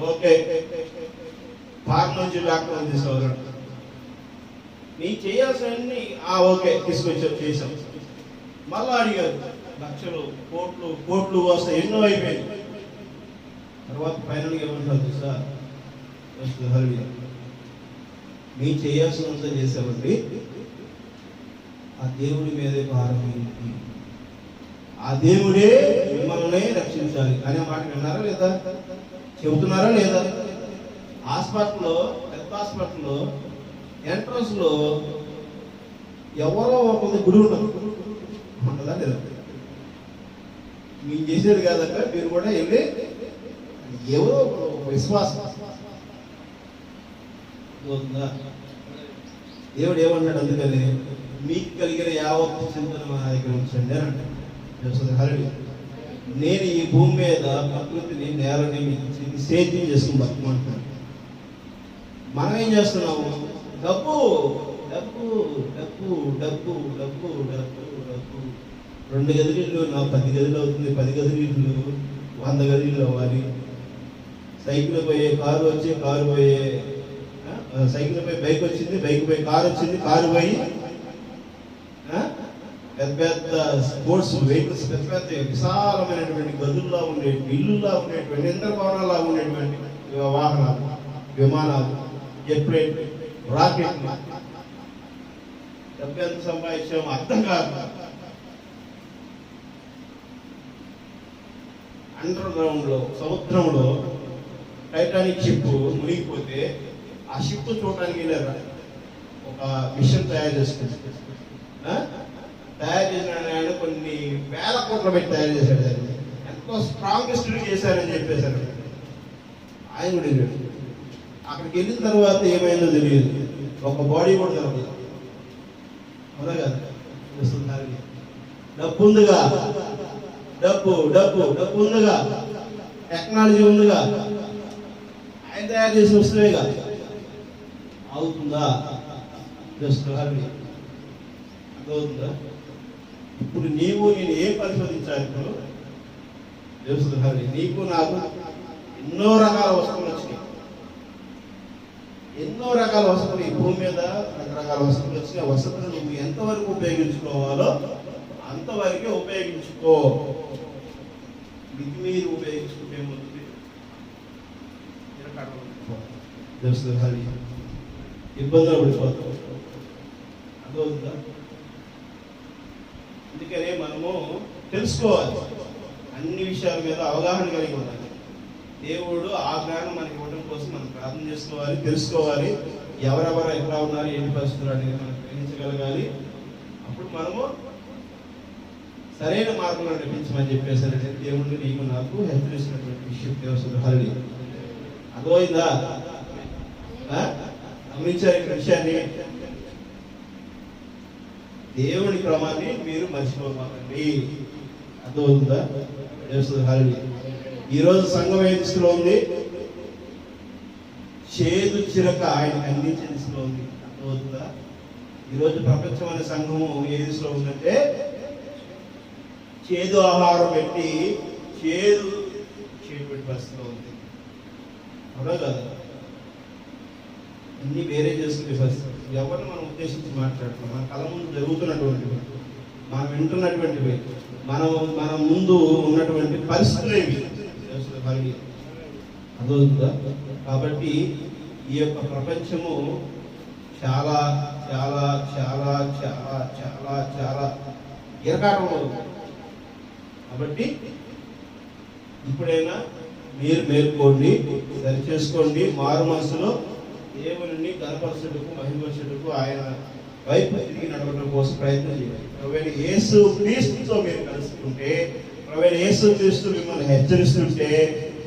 Speaker 1: ఓకే, ఫార్మ్ నుంచి డాక్టర్ తీసుకోవాలి. నీకు చేయాల్సినవన్నీ ఓకే చేసాం. మళ్ళా అడిగారు లక్షలు, కోట్లు వస్తాయి, ఎన్నో అయిపోయింది. తర్వాత ఫైనల్గా ఏమంటారు సార్, మేము చేయాల్సినంత చేసామండి, ఆ దేవుడి మీదే భారం ఏంటి, ఆ దేవుడే మిమ్మల్ని రక్షించాలి అనే మాట విన్నారా లేదా? చెబుతున్నారా లేదా? హాస్పిటల్లో, పెద్ద హాస్పిటల్లో ఎంట్రన్స్ లో ఎవరో ఒక గుడి ఉంటుందా లేదా? మేము చేసేది కాదక్క, మీరు కూడా వెళ్ళి ఎవరో విశ్వాసం అవుతుందా? దేవుడు ఏమన్నాడు? అందుకని మీకు కలిగిన యావత్తు చింతన మా దగ్గర ఉంచండి అని అంటాడు. నేను ఈ భూమి మీద ప్రకృతిని, నేలని సేద్యం చేసుకుని బతుకుమంటున్నాను. మనం ఏం చేస్తున్నాము? డబ్బు డబ్బు డబ్బు డబ్బు డబ్బు డబ్బు డబ్బు 2 గదులు ఇల్లు నా 10 గదులు అవుతుంది, 10 గదులు ఇల్లు 100 గదులు అవ్వాలి. సైకిల్ పోయే కారు వచ్చి, కారు పోయే సైకిల్ పోయి బైక్ వచ్చింది, బైక్ పోయి కారు వచ్చింది, కారు పోయి పెద్ద పెద్ద స్పోర్ట్స్ వెహికల్స్, పెద్ద పెద్ద విశాలమైనటువంటి గదుల్లో ఉండేటువంటి, ఇల్లులా ఉండేటువంటి, ఇంద్రభవనాలా ఉండేటువంటి వాహనాలు, విమానాలు, జెట్, రాకెట్. డబ్బు ఎంత సంపాదించాము అర్థం కాదు. అండర్ గ్రౌండ్ లో, సముద్రంలో టైటానిక్ షిప్ మునిగిపోతే ఆ షిప్ చూడటానికి వెళ్ళారు. ఒక మిషన్ తయారు చేసుకుంది. తయారు చేసిన ఆయన కొన్ని వేల కోట్ల పెట్టి తయారు చేశాడు. దాన్ని ఎంతో స్ట్రాంగెస్ట్ చేశారని చెప్పేశారు. ఆయన కూడా వెళ్ళాడు. అక్కడికి వెళ్ళిన తర్వాత ఏమైందో తెలియదు, ఒక బాడీ కూడా దొరకదు. అవునా కదా? డబ్బు ఉందిగా, డబ్బు డబ్బు డబ్బు ఉందిగా, టెక్నాలజీ ఉందిగా, ఆయన తయారు చేసి వస్తుందిగా, అవుతుందా? అర్థమవుతుందా? ఇప్పుడు నీవు నేను ఏం పరిశోధించాలి? ఇప్పుడు తెలుస్తుంది, నీకు నాకు ఎన్నో రకాల వస్తువులు వచ్చినాయి, ఎన్నో రకాల వసతులు ఈ భూమి మీద రకరకాల వసతులు వచ్చిన వసతులు నువ్వు ఎంతవరకు ఉపయోగించుకోవాలో అంతవరకే ఉపయోగించుకో. ఇది మీరు ఉపయోగించుకుంటే ఏమవుతుంది? తెలుస్తుంది, ఇబ్బందులు పడిపోతాం. అర్థమవుతుందా? అందుకనే మనము తెలుసుకోవాలి, అన్ని విషయాల మీద అవగాహన కలిగి ఉండాలి. దేవుడు ఆ జ్ఞానం మనకి ఇవ్వడం కోసం మనం ప్రార్థన చేసుకోవాలి, తెలుసుకోవాలి. ఎవరెవరు ఎక్కడ ఉన్నారు, ఏంటి పరిస్థితులు అనేది మనం గ్రహించగలగాలి. అప్పుడు మనము సరైన మార్గంలో నడిపించమని చెప్పేసరికి దేవుడు నీకు నాకు హెచ్చరిస్తున్నటువంటి విషయం తెలుస్తుంది. హరి అర్థమైందా? గమనించారు ఈ విషయాన్ని? దేవుని క్రమాన్ని మీరు మర్చిపోమాకండి. అర్థమవుతుందా? తెలుస్తుంది. హరి ఈరోజు సంఘం ఏ దిశలో ఉంది? చేదు చిరక ఆయన అందించే దిశలో ఉంది. అర్థమవుతుందా? ఈరోజు ప్రపంచం అనే సంఘము ఏ దిశలో ఉందంటే చేదు ఆహారం పెట్టి చేదు పరిస్థితిలో ఉంది. అవునా కదా? అన్ని వేరే చేసుకునే పరిస్థితి. ఎవరిని మనం ఉద్దేశించి మాట్లాడుతున్నాం? మన కళ ముందు జరుగుతున్నటువంటివి, మనం వింటున్నటువంటివి, మన ముందు ఉన్నటువంటి పరిస్థితులు ఏవి? అర్థమవుతుందా? కాబట్టి ఈ యొక్క ప్రపంచము చాలా చాలా చాలా చాలా చాలా చాలా ఇరకాటంలో ఉంది. కాబట్టి ఇప్పుడైనా మీరు మేల్కోండి, సరి చేసుకోండి, మారు మనసులో దేవుని గణపరచుటకు, మహిమపరచుటకు, ఆయన వైపు తిరిగి నడవడం కోసం ప్రయత్నం చేయండి. ఒకవేళ యేసు క్రీస్తుతో మీరు కలుసుకుంటే, ఒకవేళ యేసు క్రీస్తు మిమ్మల్ని హెచ్చరిస్తుంటే,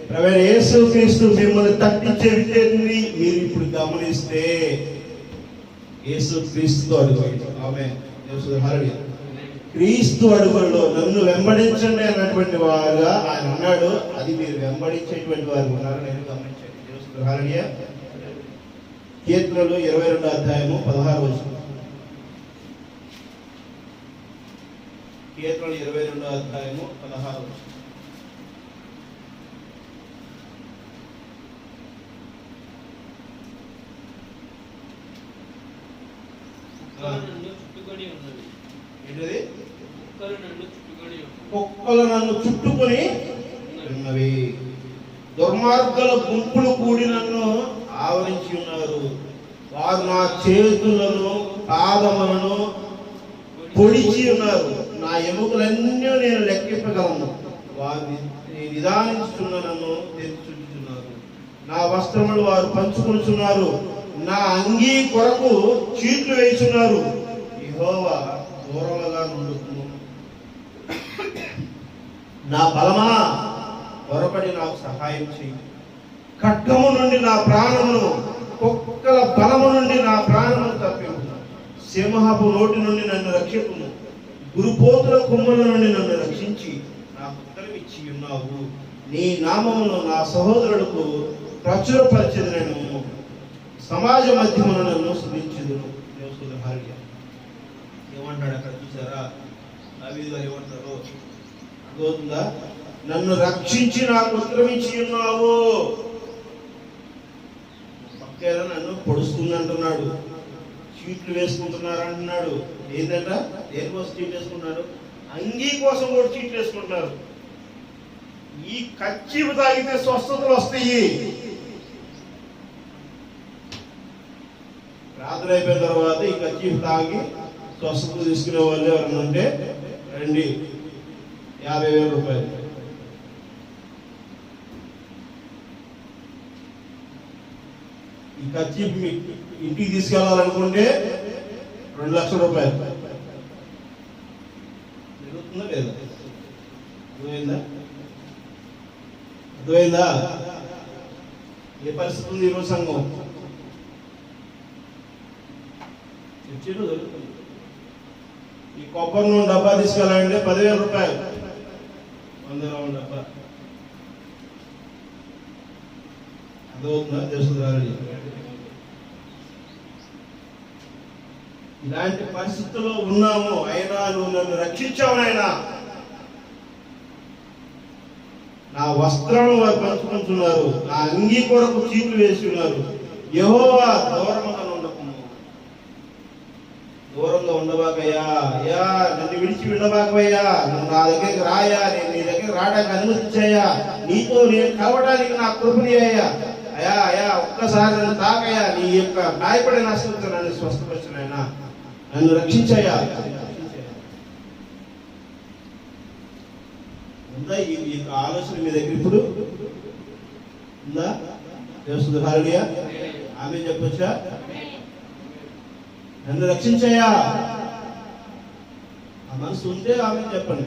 Speaker 1: ఒకవేళ యేసు క్రీస్తు మిమ్మల్ని తట్టించే విషయాన్ని మీరు ఇప్పుడు గమనిస్తే యేసు క్రీస్తుతో అడుగుతాడు. ఆమె క్రీస్తు అడుగుల్లో నన్ను వెంబడించండి అన్నటువంటి వారుగా ఆయన అన్నాడు. అది మీరు వెంబడించేటువంటి వారు ఉన్నారు. నేను గమనించండి. కీర్తనలు 22 అధ్యాయము 16 వచనం. కీర్తనలు 22వ అధ్యాయము 16.
Speaker 2: నన్ను చుట్టుకొని ఉన్నవి.
Speaker 1: ఏంటది?
Speaker 2: కుక్కలు నన్ను చుట్టుకొని ఉన్నవి.
Speaker 1: కుక్కలు నన్ను చుట్టుకొని ఉన్నవి. దుర్మార్గుల గుంపులు కూడి నన్ను ఆవరించి ఉన్నారు. వారు నా చేతులను పాదములను పొడిచి ఉన్నారు. నా ఎముకలన్నీ నేను లెక్కింపగలను. వారిని నిదానించుతున్న నన్ను తెచ్చుచున్నారు. నా వస్త్రములు వారు పంచుకొనుచున్నారు. నా అంగీ కొరకు చీట్లు వేస్తున్నారు. యెహోవా దూరముగా నుండును. నా బలమా, త్వరపడి నాకు సహాయం చేయి. ఖడ్గము నుండి నా ప్రాణమును, కుక్కల బలము నుండి నా ప్రాణమును తప్పింపు. సింహపు నోటి నుండి నన్ను రక్షించుము. గురుపోతుల కొమ్ముల నుండి నన్ను రక్షించి నాకు ఉత్తరమిచ్చి ఉన్నావు. నీ నామమును నా సహోదరులకు ప్రచురపరిచెదనను. సమాజ మధ్యమున నన్ను స్తుతించెదను. ఏమంటాడు అక్కడ? చూసారా దావీదు గారు ఏమంటారు? అర్థమవుతుందా? నన్ను రక్షించి నాకు ఉత్తరమిచ్చి ఉన్నావు. పక్కేలా నన్ను పొడుస్తుంది అంటున్నాడు. చీట్లు వేసుకుంటున్నారు అంటున్నాడు. ఏంటంట? దేనికోసం చీట్లు వేసుకుంటున్నాడు? అంగీ కోసం కూడా చీట్లు వేసుకుంటున్నారు. ఈ కచ్చిపు తాగితే స్వస్థతలు వస్తాయి. రాత్రి అయిపోయిన తర్వాత ఈ కచ్చిపు తాగి స్వస్థతలు తీసుకునే వాళ్ళు ఎవరైనా ఉంటే రండి, 50,000 రూపాయలు. ఈ కచ్చిపు ఇంటికి తీసుకెళ్లాలనుకుంటే 2 లక్షల రూపాయలు. జరుగుతుందా లేదా? అర్థమైందా? ఏ పరిస్థితి ఉంది ఈరోజు సంఘం? చర్చలు జరుగుతుంది. ఈ కొబ్బరి నూనె డబ్బా తీసుకెళ్ళాలంటే 10,000 రూపాయలు. 100 గ్రాముల డబ్బా. అర్థమవుతుందా? తెలుస్తుంది. ఇలాంటి పరిస్థితుల్లో ఉన్నాము. అయినా నువ్వు నన్ను రక్షించావు నాయనా. నా వస్త్రాలను వారు పంచుకుంటున్నారు. నా అంగీ కొరకు చీట్లు వేసి ఉన్నారు. యెహోవా దూరముగా ఉండకుము. దూరంగా ఉండబాకయ్యా. అయ్యా, నన్ను విడిచి ఉండబాకయ్యా. నువ్వు నా దగ్గరికి రాయా. నేను నీ దగ్గర రావడానికి అనుమతించాయా. నీతో నేను కలవడానికి నా కృపని అయ్యా. అయ్యా అయ్యా, ఒక్కసారి నన్ను తాకయ్యా. నీ యొక్క గాయపడిన అసలు నన్ను స్వస్థపరిచినైనా, నన్ను రక్షించాయా. ఉందా ఈ యొక్క ఆలోచన మీ దగ్గర ఇప్పుడు ఉందా? తెలుస్తుంది. హల్లెలూయా. ఆమేన్ చెప్పొచ్చా? నన్ను రక్షించాయా. ఆ మనసు ఉంటే ఆమేన్ చెప్పండి.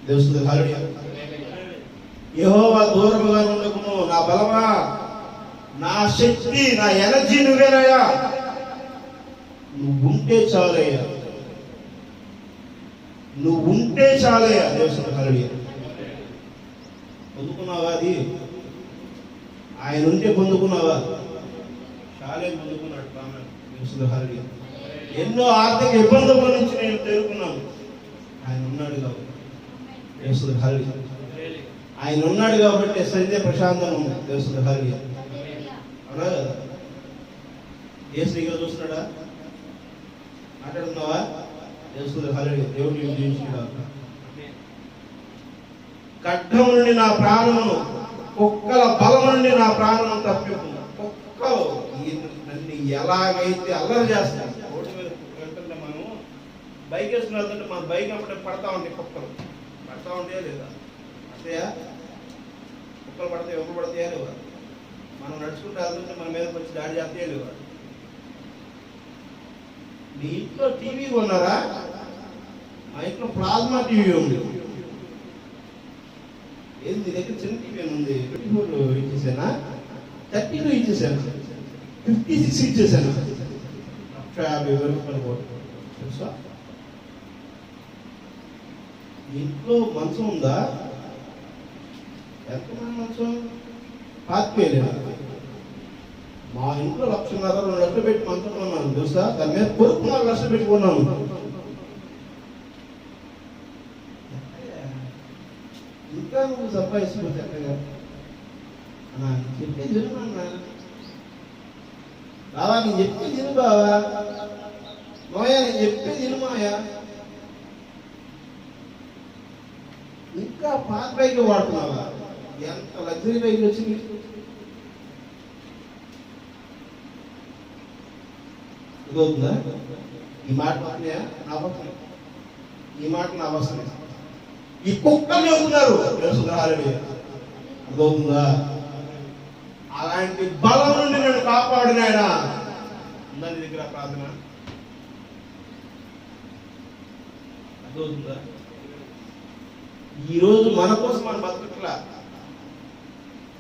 Speaker 1: తెలుస్తుంది. హల్లెలూయా. యెహోవా దూరముగా ఉండకుము. నా బలమా, నా శక్తి, నా ఎనర్జీ నువ్వేనయ్యా. నువ్వు ఉంటే చాలయ్యా. నువ్వు ఉంటే చాలయ్యా. దేవుని హల్లెలూయా. పొందుకున్నావా? అది ఆయన ఉంటే పొందుకున్నావా? చాలే పొందుకున్నాడు. దేవుని హల్లెలూయా. ఎన్నో ఆర్థిక ఇబ్బందుల నుంచి నేను తేరుకున్నాను. ఆయన ఉన్నాడు కాబట్టి. దేవుని హల్లెలూయా. ఆయన ఉన్నాడు కాబట్టి సైతే ప్రశాంతంగా ఉంది. దేవుని హల్లెలూయా. అవునా కదా? ఏ శ్రీగా చూస్తున్నాడా? మాట్లాడుతున్నావా? దేవుని హల్లెలూయా. దేవుడు నిన్ను దీవించుగాక. ఖడ్గము నుండి నా ప్రాణమును, కుక్కల బలము నుండి నా ప్రాణమును తప్పింపు. కుక్కలు నన్ను ఎలాగైతే అల్లరి చేస్తాయి. రోడ్డు మీద వెళ్తుంటే మనం బైక్ వేసుకుని వెళ్తుంటే మన బైక్ అప్పుడే పడతా ఉంటాయి. కుక్కలు పడతా ఉంటాయా లేదా? పడతాయా? కుక్కలు పడతాయి. ఎవరు పడతాయా లేవా? మనం నడుచుకుంటూ వెళ్తుంటే మన మీదకి వచ్చి దాడి చేస్తాయా లేవా? మీ ఇంట్లో టీవీ కొన్నారా? మా ఇంట్లో ప్లాస్మా టీవీ ఉంది. ఏది నీ దగ్గర చిన్న టీవీ ఉంది? 24 ఇచ్చేసానా? 32 ఇచ్చేసాను. 56 ఇచ్చేసాను. 50,000 రూపాయలు తెలుసా? ఇంట్లో మంచం ఉందా? ఎంతమంది మంచం? 45,000. మా ఇంట్లో 1,50,000 2 లక్షలు పెట్టి మంచం కొన్నాను తెలుసా? దాని మీద 4 లక్షలు పెట్టుకున్నాను. ఇంకా నువ్వు సంపాదించుకోవచ్చు ఎక్కగా అన్నా చెప్పేది విను అన్నా. బావా నేను చెప్పేది విను బావా. మాయా నేను చెప్పేది విను మాయా. ఇంకా పాత బైక్ వాడుతున్నావా? ఎంత లగ్జరీ బైక్ వచ్చింది. ఇదవుతుందా? ఈ మాట వస్తున్నాయా? నా వస్తున్నాయి. ఈ మాట నా వస్తున్నాయి. ఈ కుక్కలు చెబుతున్నారు అర్థమవుతుందా? అలాంటి బలం నుండి నన్ను కాపాడిన ఆయన అందరి దగ్గర ప్రార్థన. అర్థమవుతుందా? ఈరోజు మన కోసం మన బతకట్లా.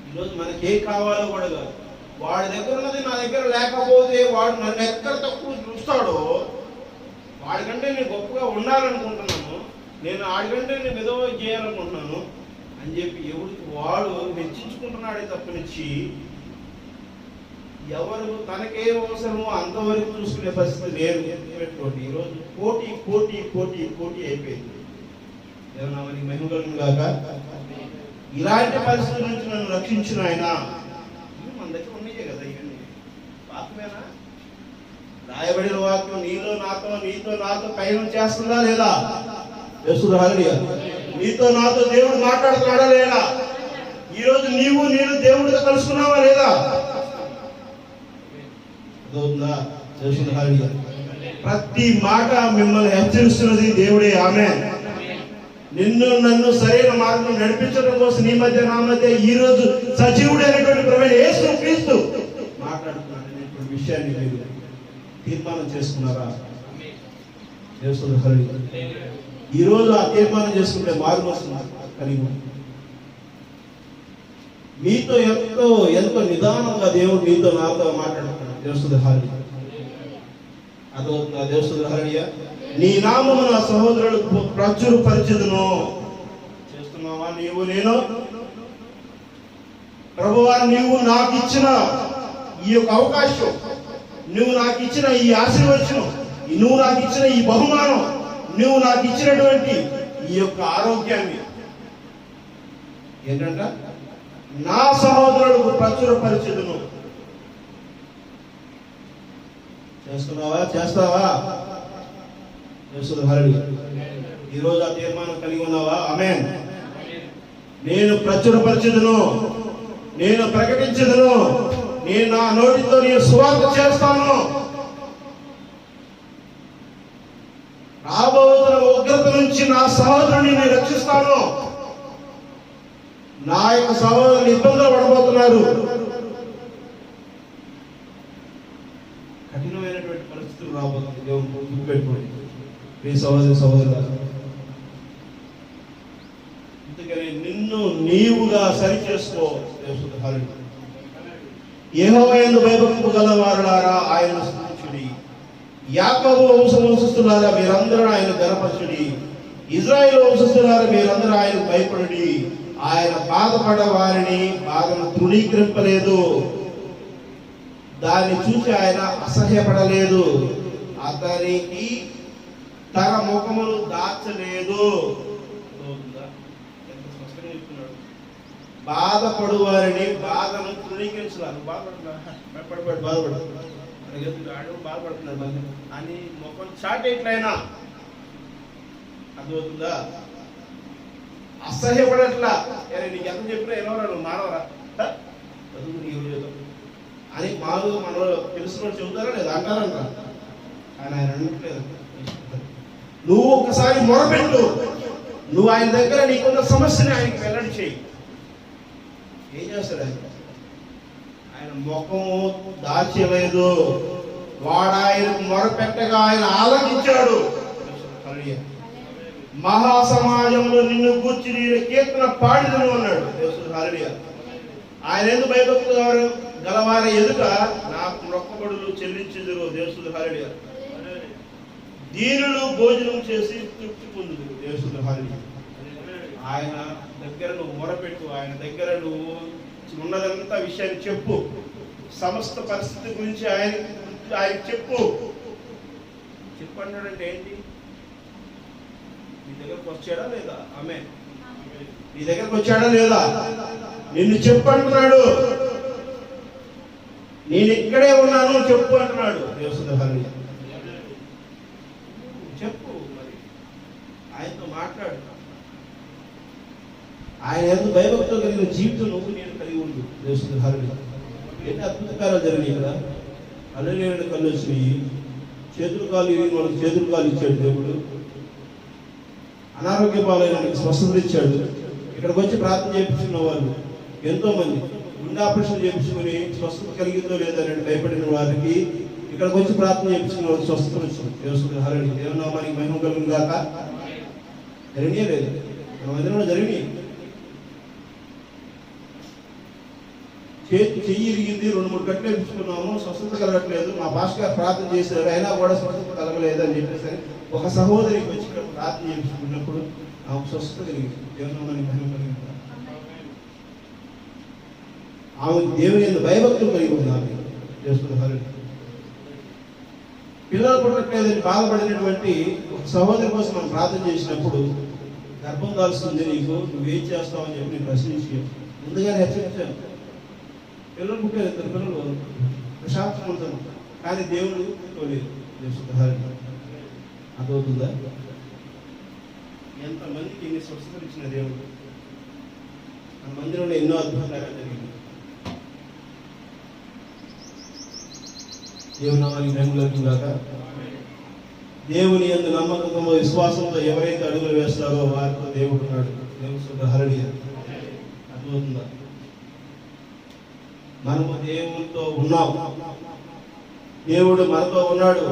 Speaker 1: ఈరోజు మనకి ఏం కావాలో కూడా కాదు. వాడి దగ్గర ఉన్నది నా దగ్గర లేకపోతే వాడు నన్ను ఎక్కడ తక్కువ చూస్తాడో, వాడికంటే నేను గొప్పగా ఉండాలనుకుంటున్నాను, నేను ఆడికంటే నేను ఏదో చేయాలనుకుంటున్నాను అని చెప్పి ఎవరికి వాడు హెచ్చించుకుంటున్నాడే తప్పనిచ్చి ఎవరు తనకేం అవసరమో అంతవరకు చూసుకునే పరిస్థితి లేదు. పెట్టుకోండి. ఈరోజు పోటీ పోటీ పోటీ పోటీ అయిపోయింది. ఏమన్నా మనకి మహిమ కలుగును గాక. ఇలాంటి పరిస్థితుల నుంచి నన్ను రక్షించిన ఆయన మన దగ్గర ఉన్నాయే కదా. ఇవన్నీ వాక్యమేనా? రాయబడిన వాక్యం నీలో నాతో నీతో నాతో పయనం చేస్తుందా లేదా? నీతో నాతో దేవుడు మాట్లాడుతున్నాడా లేదా? ఈరోజు నేను దేవుడితో కలుసుకున్నావా లేదా? ప్రతి మాట మిమ్మల్ని హెచ్చరిస్తున్నది దేవుడే. ఆమేన్. నిన్ను నన్ను సరైన మార్గం నడిపించడం కోసం నీ మధ్య నా మధ్య ఈ రోజు సజీవుడైనటువంటి ప్రభువైన యేసు క్రీస్తు మాట్లాడుతున్నాడు అనేటువంటి విషయాన్ని మీరు తీర్మానం చేసుకున్నారా? ఈ రోజు ఆ తీర్మానం చేసుకుంటే మార్గం వస్తుంది. కలిగి మీతో ఎంతో ఎంతో నిదానంగా దేవుడు మీతో నాతో మాట్లాడుతున్నాడు. దేవస్తుడు హాలి అదవుతుందా? దేవస్తుడు హాలియ నీ నామము నా సహోదరులకు ప్రచుర పరిచితును. చేస్తున్నావా నీవు? నేను ప్రభువా నీవు నాకు ఇచ్చిన ఈ యొక్క అవకాశం, నువ్వు నాకు ఇచ్చిన ఈ ఆశీర్వచనం, నువ్వు నాకు ఇచ్చిన ఈ బహుమానం, నువ్వు నాకు ఇచ్చినటువంటి ఈ యొక్క ఆరోగ్యాన్ని ఏంటంట నా సహోదరులకు ప్రచుర పరిచితును. చేస్తున్నావా? చేస్తావా? ఈరోజు ఆ తీర్మానం కలిగి ఉన్నావా? ఆమేన్. నేను ప్రచురపరిచెదను, నేను ప్రకటించెదను, నేను నా నోటితో నేను సువార్త చేస్తాను. రాబోతున్న ఉగ్రత నుంచి నా సహోదరుని నేను రక్షిస్తాను. నా యొక్క సహోదరులు ఇబ్బందులు పడబోతున్నారు. కఠినమైనటువంటి పరిస్థితులు రాబోతుంది. దేవుని గుర్తుపెట్టుకోండి మీ సహోదరి సహోదరులు. అందుకని నిన్ను నీవుగా సరి చేసుకో. యెహోవా యందు భయభక్తి గలవారులారా ఆయనను స్తుతించుడి. యాకోబు వంశస్థులారా మీరందరూ ఆయన ఘనపరచుడి. ఇజ్రాయేలు వంశస్థులారా మీరందరూ ఆయన భయపడుడి. ఆయన బాధపడ వారిని బాధను తృణీకరింపలేదు, దాన్ని చూసి ఆయన అసహ్యపడలేదు, అతనికి తన ముఖమును దాచలేదు. బాధపడు వారిని బాధను తృణీకరించారు. బాధపడుతున్నారు అని ముఖం చాట్ ఎట్లయినా అర్థమవుతుందా? అసహ్యపడట్లా. నీకు ఎంత చెప్పినా ఎవరా నువ్వు మానవరా అని మామూలుగా మనలో తెలుసుకుని చెబుతారా లేదా? అంటారంట. ఆయన అనట్లేదు. నువ్వు ఒకసారి మొరపెట్టు. నువ్వు ఆయన దగ్గర నీకున్న సమస్యని ఆయనకి వెల్లడి చేయి. ఏం చేస్తాడు ఆయన? ఆయన ముఖము దాచలేదు. వాడు ఆయనకు మొరపెట్టగా ఆయన ఆలకించాడు. మహాసమాజంలో నిన్ను కూర్చి నేను కీర్తన పాడిదను అన్నాడు. ఆయన ఎందుకు భయభక్తులు గలవారి ఎదుట నాకు మొక్కబడులు చెల్లించుదురు. దేవుడు హల్లెలూయా. దీనులు భోజనం చేసి తృప్తి పొందుదురు. దేవుడు హల్లెలూయా. ఆయన దగ్గర నువ్వు మొరపెట్టు. ఆయన దగ్గర నువ్వు ఉన్నదంతా విషయాన్ని చెప్పు. సమస్త పరిస్థితి గురించి ఆయన చెప్పు. చెప్పన్నాడంటే ఏంటి? నీ దగ్గరకు వచ్చాడా లేదా? ఆమె నీ దగ్గరకు వచ్చాడా లేదా? నిన్ను చెప్పు అంటున్నాడు. నేను ఇక్కడే ఉన్నాను చెప్పు అంటున్నాడు. దేవసుధారి చెప్పు, మరి ఆయనతో మాట్లాడు. ఆయన ఎంత భయభక్తులు కలిగిన జీవితం నువ్వు నేను కలిగి ఉండు. దేవసుధారి ఎన్ని అద్భుతకారాలు జరిగినాయి కదా. అల్లలేని కళ్ళు వచ్చినాయి, చేతులు కాలు ఇరిగిన వాళ్ళకి చేతులు కాలు ఇచ్చాడు దేవుడు. అనారోగ్య పాలైన స్వస్థత ఇచ్చాడు. ఇక్కడికి వచ్చి ప్రార్థన చేయించుకున్న వాళ్ళు ఎంతో మంది గుండె ఆపరేషన్ చేయించుకుని స్వస్థత కలిగిందో లేదని భయపడిన వారికి ఇక్కడికి వచ్చి ప్రార్థన చేయించుకున్న వాళ్ళు స్వస్థత వచ్చింది. దేవసుధారి దేవనామానికి మహిమ కలిగిన కాక జరిగినే లేదు. మన మందిరంలో జరిగినాయి. చెయ్యి ఇరిగింది, 2-3 గంటలు వేయించుకున్నాము, స్వస్థత కలగట్లేదు. మా భాష గారు ప్రార్థన చేశారు, అయినా కూడా స్వస్థత కలగలేదు అని చెప్పేసి ఒక సహోదరికి వచ్చి ఇక్కడ ప్రార్థన చేయించుకున్నప్పుడు ఆమెకు స్వస్థత కలిగింది. దేవుని మహిమ కలిగింది. ఆమె దేవుని యందు భయభక్తులు కలిగి ఉండాలి. దేవసుధారి పిల్లలు పుట్టట్లేదని బాధపడినటువంటి ఒక సహోదరి కోసం మనం ప్రార్థన చేసినప్పుడు గర్భం దాల్సింది నీకు, నువ్వేం చేస్తావు అని చెప్పి నేను ప్రశ్నించి ముందుగానే హెచ్చరించాను. పిల్లలు పుట్టారు, 2 పిల్లలు ప్రశాంతవంతం, కానీ దేవుడు పుట్టుకోలేదు. దేవసుధారి అదవుతుందా? ఎంతమందికి ఇన్ని స్వస్థతలు ఇచ్చిన దేవుడు. మన మందిరంలో ఎన్నో అద్భుతాలు జరిగింది. దేవుని నామానికి మహిమ గాక. దేవుని యందు నమ్మకంతో విశ్వాసంతో ఎవరైతే అడుగులు వేస్తారో వారితో దేవుడు ఉన్నాడు. దేవసుధారి అర్థమవుతుందా? మనము దేవునితో ఉన్నాం, దేవుడు మనతో ఉన్నాడు,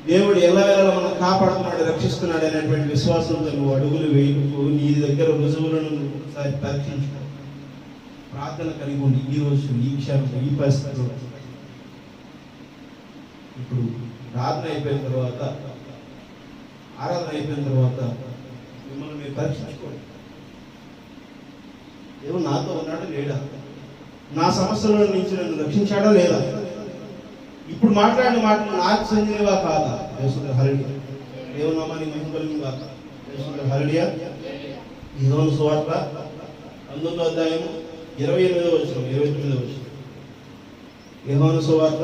Speaker 1: దేవుడు ఎలా మనం కాపాడుతున్నాడు, రక్షిస్తున్నాడు అనేటువంటి విశ్వాసంతో నువ్వు అడుగులు వేయుకు. నీ దగ్గర రుజువులను ఒకసారి పరీక్షించుకో. ప్రార్థన కలిగి ఉండి ఈ రోజు ఈ క్షణం ఈ పరిస్థితిలో. ఇప్పుడు ప్రార్థన అయిపోయిన తర్వాత, ఆరాధన అయిపోయిన తర్వాత మిమ్మల్ని మీరు పరీక్షించుకోండి. దేవుడు నాతో ఉన్నాడా లేడా? నా సమస్యల నుంచి నన్ను రక్షించాడా లేదా? ఇప్పుడు మాట్లాడిన మాటలు నాకు చెందినవా కాదా? దేవసుధారి దేవుని నామానికి మహిమ కలుగును గాక. దేవసుధారి యోహాను సువార్త 19వ అధ్యాయం 28వ వచనం 29వ వచనం. యోహాను సువార్త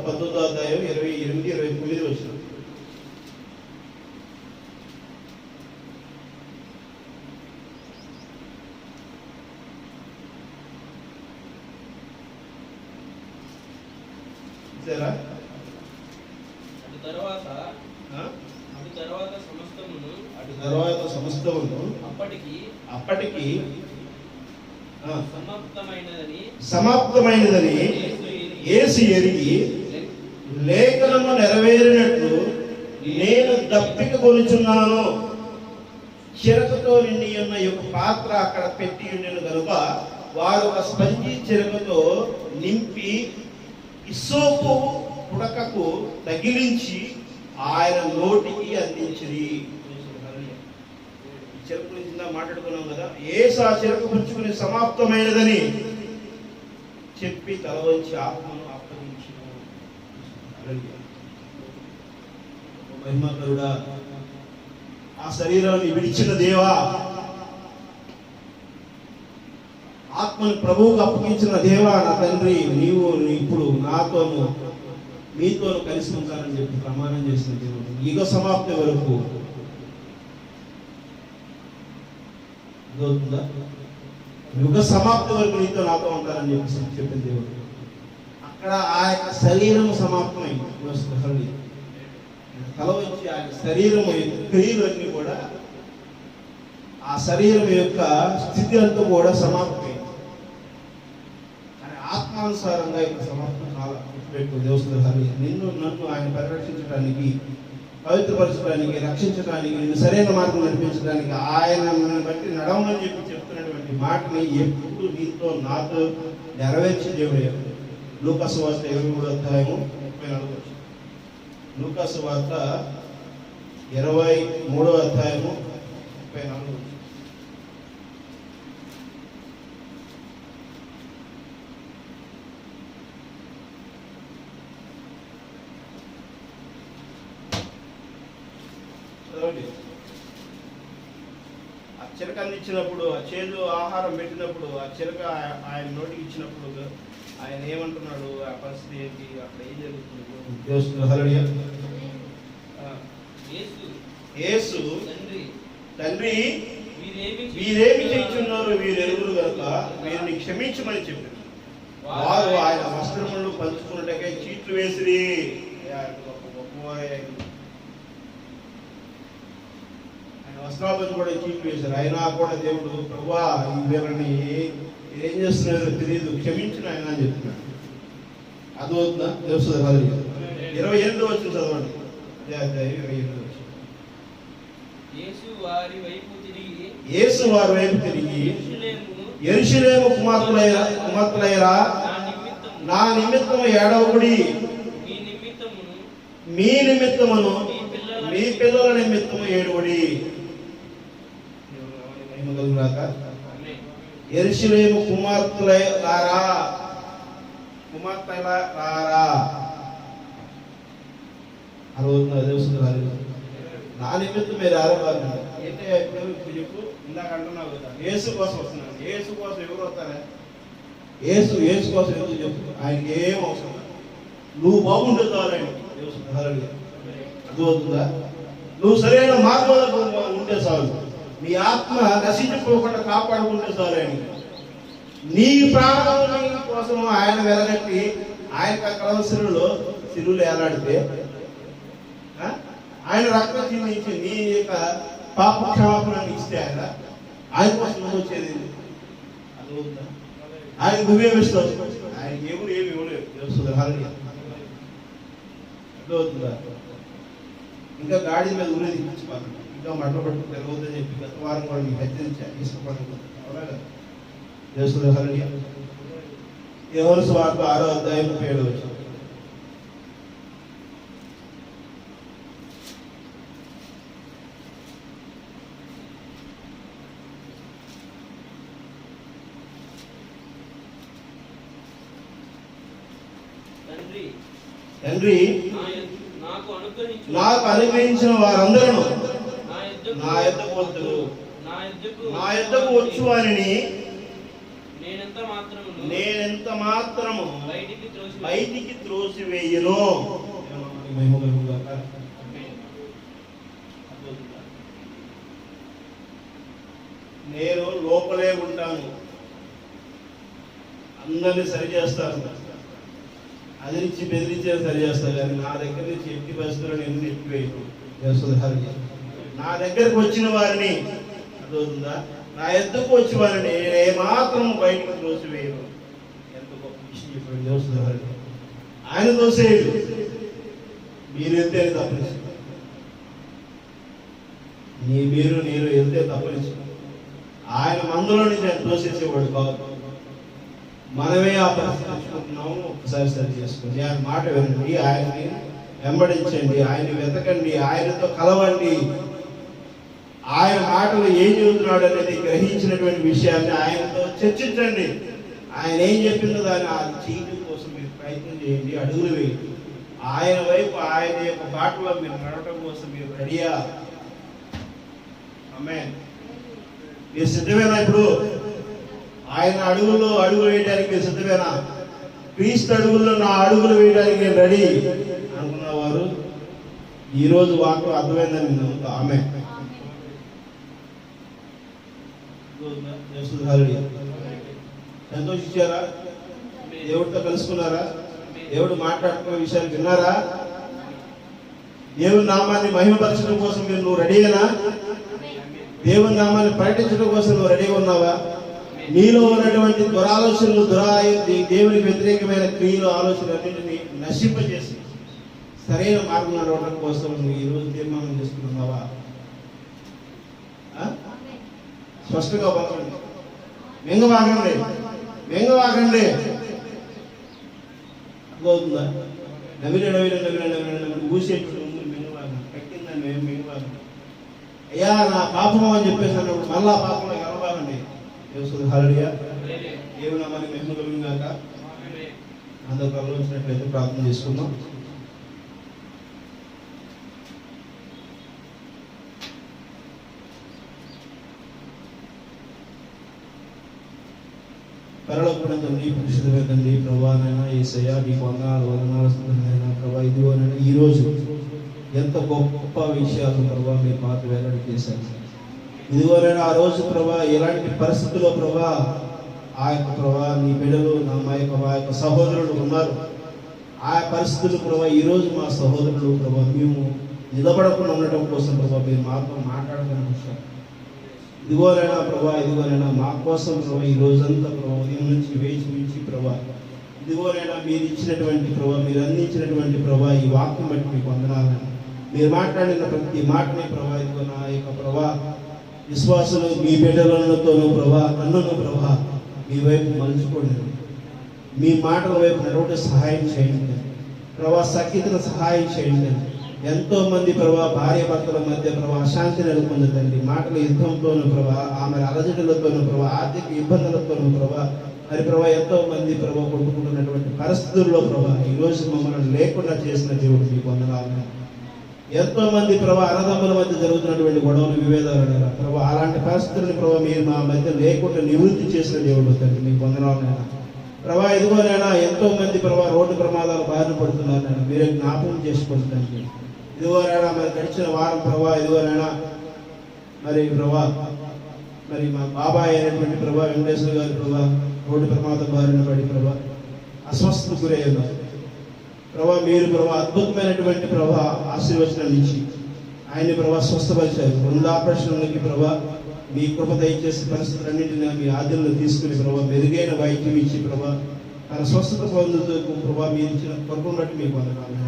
Speaker 1: 19వ అధ్యాయం 28, 29 వచనం. అటు తర్వాత సమస్తమును అప్పటికి సమాప్తమైనదని యేసు ఎరిగి లేఖనము నెరవేరినట్లు నేను దప్పిక కొలుచున్నాను. చిరకతో నిండి ఉన్న యొక్క పాత్ర అక్కడ పెట్టి ఉండెను కనుక వారు ఒక స్పంజి చిరకతో నింపి ఇస్సోపు పుడకకు తగిలించి ఆయన నోటికి అందించిరి. చెరుకు గురించి మాట్లాడుకున్నాం కదా. యేసు ఆ చెరుకు పుచ్చుకుని సమాప్తమైనదని చెప్పి తల వంచి ఆత్మను అప్పగించిన మహిమకరుడా, ఆ శరీరాన్ని విడిచిన దేవా, ఆత్మను ప్రభువుకు అప్పగించిన దేవా, నా తండ్రి, నీవు ఇప్పుడు నాతోను మీతోను కలిసి ఉంటానని చెప్పి ప్రమాణం చేసిన దేవుడు యుగ సమాప్తి వరకు. యుగ సమాప్తి వరకు నీతో నాతో ఉంటానని చెప్పి చెప్పిన దేవుడు. అక్కడ ఆ యొక్క శరీరం సమాప్తమైంది. తల వచ్చి ఆ శరీరం క్రియలన్నీ కూడా, ఆ శరీరం యొక్క స్థితి అంతా కూడా సమాప్తమైంది. కానీ ఆత్మానుసారంగా యొక్క సమాప్తం చాలా దేవస్థానాలు నిన్ను నన్ను ఆయన పరిరక్షించడానికి, పవిత్రపరచడానికి, రక్షించడానికి, నిన్ను సరైన మార్గం నడిపించడానికి, ఆయన బట్టి నడవమని చెప్పి చెప్తున్నటువంటి మాటని ఎప్పుడు నీతో నాతో నెరవేర్చే దేవుడు. లూకాసు వార్త 23వ అధ్యాయము 34వ వచనం. లూకాసు వార్త 23వ అధ్యాయము 34వ వచనం. చదవండి. ఆ చిలక అందించినప్పుడు, ఆ చేదు ఆహారం పెట్టినప్పుడు, ఆ చిలక ఆయన నోటికి ఇచ్చినప్పుడు ఆయన ఏమంటున్నాడు? ఆ పరిస్థితి ఏంటి? అక్కడ ఏం జరుగుతుంది? దేవుని హల్లెలూయా. యేసు తండ్రి వీరేమి చేస్తున్నారు వీరు ఎరుగురు కనుక వీరిని క్షమించమని చెప్పారు. వారు ఆయన వస్త్రములను పంచుకున్నట్టుగా చీట్లు వేసిరి. ఆయన వస్త్రాలను కూడా చీట్లు వేశారు. అయినా కూడా దేవుడు ప్రభువా వీళ్ళని ఏం చేస్తున్నారో తెలియదు, క్షమించిన ఆయన అని చెప్తున్నాడు. అది వద్దా తెలుస్తుంది. 28 వచ్చిన చదవండి. అదే అధ్యాయం 28 వచ్చిన.
Speaker 2: యేసు వారి వైపు తిరిగి యెరూషలేము కుమార్తెలారా నా నిమిత్తము ఏడవకుడి, మీ నిమిత్తమును మీ పిల్లల నిమిత్తము ఏడవడి. యెరూషలేము కుమార్తెలారా నా నిమిత్తం మీరు ఆరోగ్యం ఏంటి చెప్పు. ఇందాక అంటున్నావు కదా యేసు కోసం వస్తున్నాను. యేసు కోసం ఎవరు వస్తారా? యేసు కోసం ఎందుకు చెప్పు. ఆయనకి ఏం అవసరం. నువ్వు బాగుంటే చాలు ఆయన. అర్థమవుతుందా? నువ్వు సరైన మార్గంలో ఉంటే చాలు. నీ ఆత్మ నశించిపోకుండా కాపాడుకుంటే చాలు. ఆయన నీ ప్రాణం కోసం ఆయన వెలగట్టి ఆయన సిరులు ఏలాడితే ఆయన రక్తం చిందించి నీ యొక్క పాప క్షమాపణ ఇస్తే ఆయన కోసం నువ్వు వచ్చేది. అర్థమవుతుందా? ఆయన నువ్వేమిస్తావు? ఆయనకి ఏమి ఇవ్వలేదు. అర్థమవుతుందా? ఇంకా గాడి మీద ఊరేది ఇప్పించుకోవాలి. ఇంకా మట్ల పట్టు తెలవద్దని చెప్పి గత వారం కూడా మీకు హెచ్చరించాను. ఇష్టపడదు. అవునా కదా? చేస్తుంది. హల్లెలూయా. యోహాను సువార్త 6వ అధ్యాయం 37వ వచనం. తండ్రి నాకు అనుగ్రహించిన వారందరూ నా యొద్దకు వచ్చు వారిని నేనెంత మాత్రము బయటికి త్రోసివేయను. నేను లోపలే ఉంటాను, అందరినీ సరిచేస్తాను, అదిరించి బెదిరించే సరి చేస్తాను. కానీ నా దగ్గర నుంచి ఎట్టి పరిస్థితుల్లో నేను నెట్టివేయను. నా దగ్గరకు వచ్చిన వారిని అర్థమవుతుందా? నా ఎద్దుకు వచ్చి వారిని ఏమాత్రం బయటకు తోసివేయను. ఎంత గొప్ప విషయం చెప్పండి. దేవస్థానం ఆయన తోసేయడు, మీరు వెళ్తే తప్పనిచ్చు. మీరు నేను వెళ్తే తప్పనిచ్చు. ఆయన మందులో నుంచి ఆయన తోసేసేవాడు కాదు. మనమే ఆ పరిస్థితి తెచ్చుకుంటున్నాము. ఒకసారి సరి చేసుకోండి. ఆయన మాట వినండి, ఆయన్ని వెంబడించండి, ఆయన్ని వెతకండి, ఆయనతో కలవండి. ఆయన మాటలు ఏం చెబుతున్నాడు అనేది గ్రహించినటువంటి విషయాన్ని ఆయనతో చర్చించండి. ఆయన ఏం చెప్పిందో దాన్ని అది చేయడం కోసం మీరు ప్రయత్నం చేయండి, అడుగులు వేయండి. ఆయన వైపు ఆయన యొక్క బాటలో మీరు నడవటం కోసం మీరు రెడీయా? ఆమేన్. మీరు సిద్ధమేనా? ఇప్పుడు ఆయన అడుగులు వేయడానికి మీరు సిద్ధమేనా? క్రీస్తు అడుగుల్లో నా అడుగులు వేయడానికి నేను రెడీ అనుకున్నవారు ఈరోజు వాక్యం అర్థమైందని నేను నమ్ముతా. ఆమేన్. సంతోషించారా? దేవుడితో కలుసుకున్నారా? దేవుడు మాట్లాడుకున్న విషయాలు విన్నారా? దేవుని నామాన్ని మహిమపరచడం కోసం నువ్వు రెడీయేనా? దేవుని నామాన్ని ప్రకటించడం కోసం నువ్వు రెడీగా ఉన్నావా? నీలో ఉన్నటువంటి దురాలోచనలు, దేవునికి వ్యతిరేకమైన క్రియలు, ఆలోచనలన్నింటినీ నశింపజేసి సరైన మార్గం నడవడం కోసం నువ్వు ఈరోజు తీర్మానం చేసుకున్నావా? స్పష్టంగా పలకండి. మింగవాగండి. అర్థమవుతుందా? నవ్విన ఊసేటువంటి మింగవాగండి. పెట్టిందని మింగవాగండి. అయ్యా నా పాపము అని చెప్పేసి అన్నప్పుడు మళ్ళా పాపంలో గెలవాలండి. హల్లెలూయా. దేవుని నామానికి మహిమ కలుగును గాక. అందరూ కళ్ళు వచ్చినట్లయితే ప్రార్థన చేసుకుందాం. పరలోకమైన తండ్రి, పరిశుద్ధమైన తండ్రి, ప్రభానైనా యేసయ్యా నీకు వందనాలు ప్రభా. ఇదిగోనైనా ఈరోజు ఎంత గొప్ప విషయాలు ప్రభా మీ మాట వెల్లడి చేశారు. ఇదిగోనైనా ఆ రోజు ప్రభా ఎలాంటి పరిస్థితుల్లో ప్రభా ఆ యొక్క ప్రభా నీ బిడ్డలు మా యొక్క సహోదరులు ఉన్నారు. ఆ పరిస్థితులు ప్రభా ఈరోజు మా సహోదరులు ప్రభా మేము నిలబడకుండా ఉండటం కోసం ప్రభా మీరు మాతో మాట్లాడడానికి వచ్చారు. ఇదిగోనైనా ప్రభా, ఇదిగోనైనా మా కోసం ప్రభా ఈ రోజంతా ప్రభా ఉదయం నుంచి వేచి ప్రభా ఇదిగోనైనా మీరు ఇచ్చినటువంటి ప్రభా, మీరు అందించినటువంటి ప్రభా ఈ వాక్యం బట్టి మీకు వందనాలు. మీరు మాట్లాడిన ప్రతి మాటని ప్రభా ఇదిగో నా యొక్క ప్రభా విశ్వాసులు మీ బిడ్డలతోనూ ప్రభా నన్నును ప్రభా మీ వైపు మలుచుకోండి. మీ మాటల వైపు నడవడం సహాయం చేయండి ప్రభా. సఖ్యతను సహాయం చేయండి. ఎంతో మంది ప్రభా భార్య భర్తల మధ్య ప్రభా అశాంతి నెలకొందండి. మాటల యుద్ధంతోనూ ప్రభా ఆమె అలజడులతోనూ ప్రభా ఆర్థిక ఇబ్బందులతోనూ ప్రభా మరి ప్రభా ఎంతో మంది ప్రభా కొట్టుకుంటున్నటువంటి పరిస్థితుల్లో ప్రభా ఈరోజు మమ్మల్ని లేకుండా చేసిన దేవుడు మీకు వందనాలు. ఎంతో మంది ప్రభా అన్నదమ్ముల మధ్య జరుగుతున్నటువంటి గొడవలు విభేదాలు ప్రభా అలాంటి పరిస్థితులను ప్రభా మీరు మా మధ్య లేకుండా నివృత్తి చేసిన దేవుడు తండ్రి మీకు వందనాలు ప్రభా. ఇదిగోనైనా ఎంతో మంది ప్రభా రోడ్డు ప్రమాదాలు బారిన పడుతున్నారు నేను మీరే జ్ఞాపకం చేసుకుంటాను. ఇదిగోనైనా మరి గడిచిన వారం ప్రభా ఇదిగోనైనా మరి ప్రభా మరి మా బాబాయ్ అయినటువంటి ప్రభా వెంకటేశ్వర గారి ప్రభా రోడ్డు ప్రమాదం బారిన పడి ప్రభా అస్వస్థకు గురై ఉన్నారు ప్రభా. మీరు ప్రభా అద్భుతమైనటువంటి ప్రభా ఆశీర్వచనాలు ఇచ్చి ఆయన్ని ప్రభా స్వస్థపరిచారు. 2 ఆపరేషన్లకి ప్రభా మీ కృప దయచేసి పరిస్థితులన్నింటినీ మీ ఆధీనంలో తీసుకుని ప్రభా మెరుగైన వైద్యం ఇచ్చి ప్రభా తన స్వస్థత పొందుతూ ప్రభా మీరు ఇచ్చిన కృపను బట్టి మీకు వందనాలు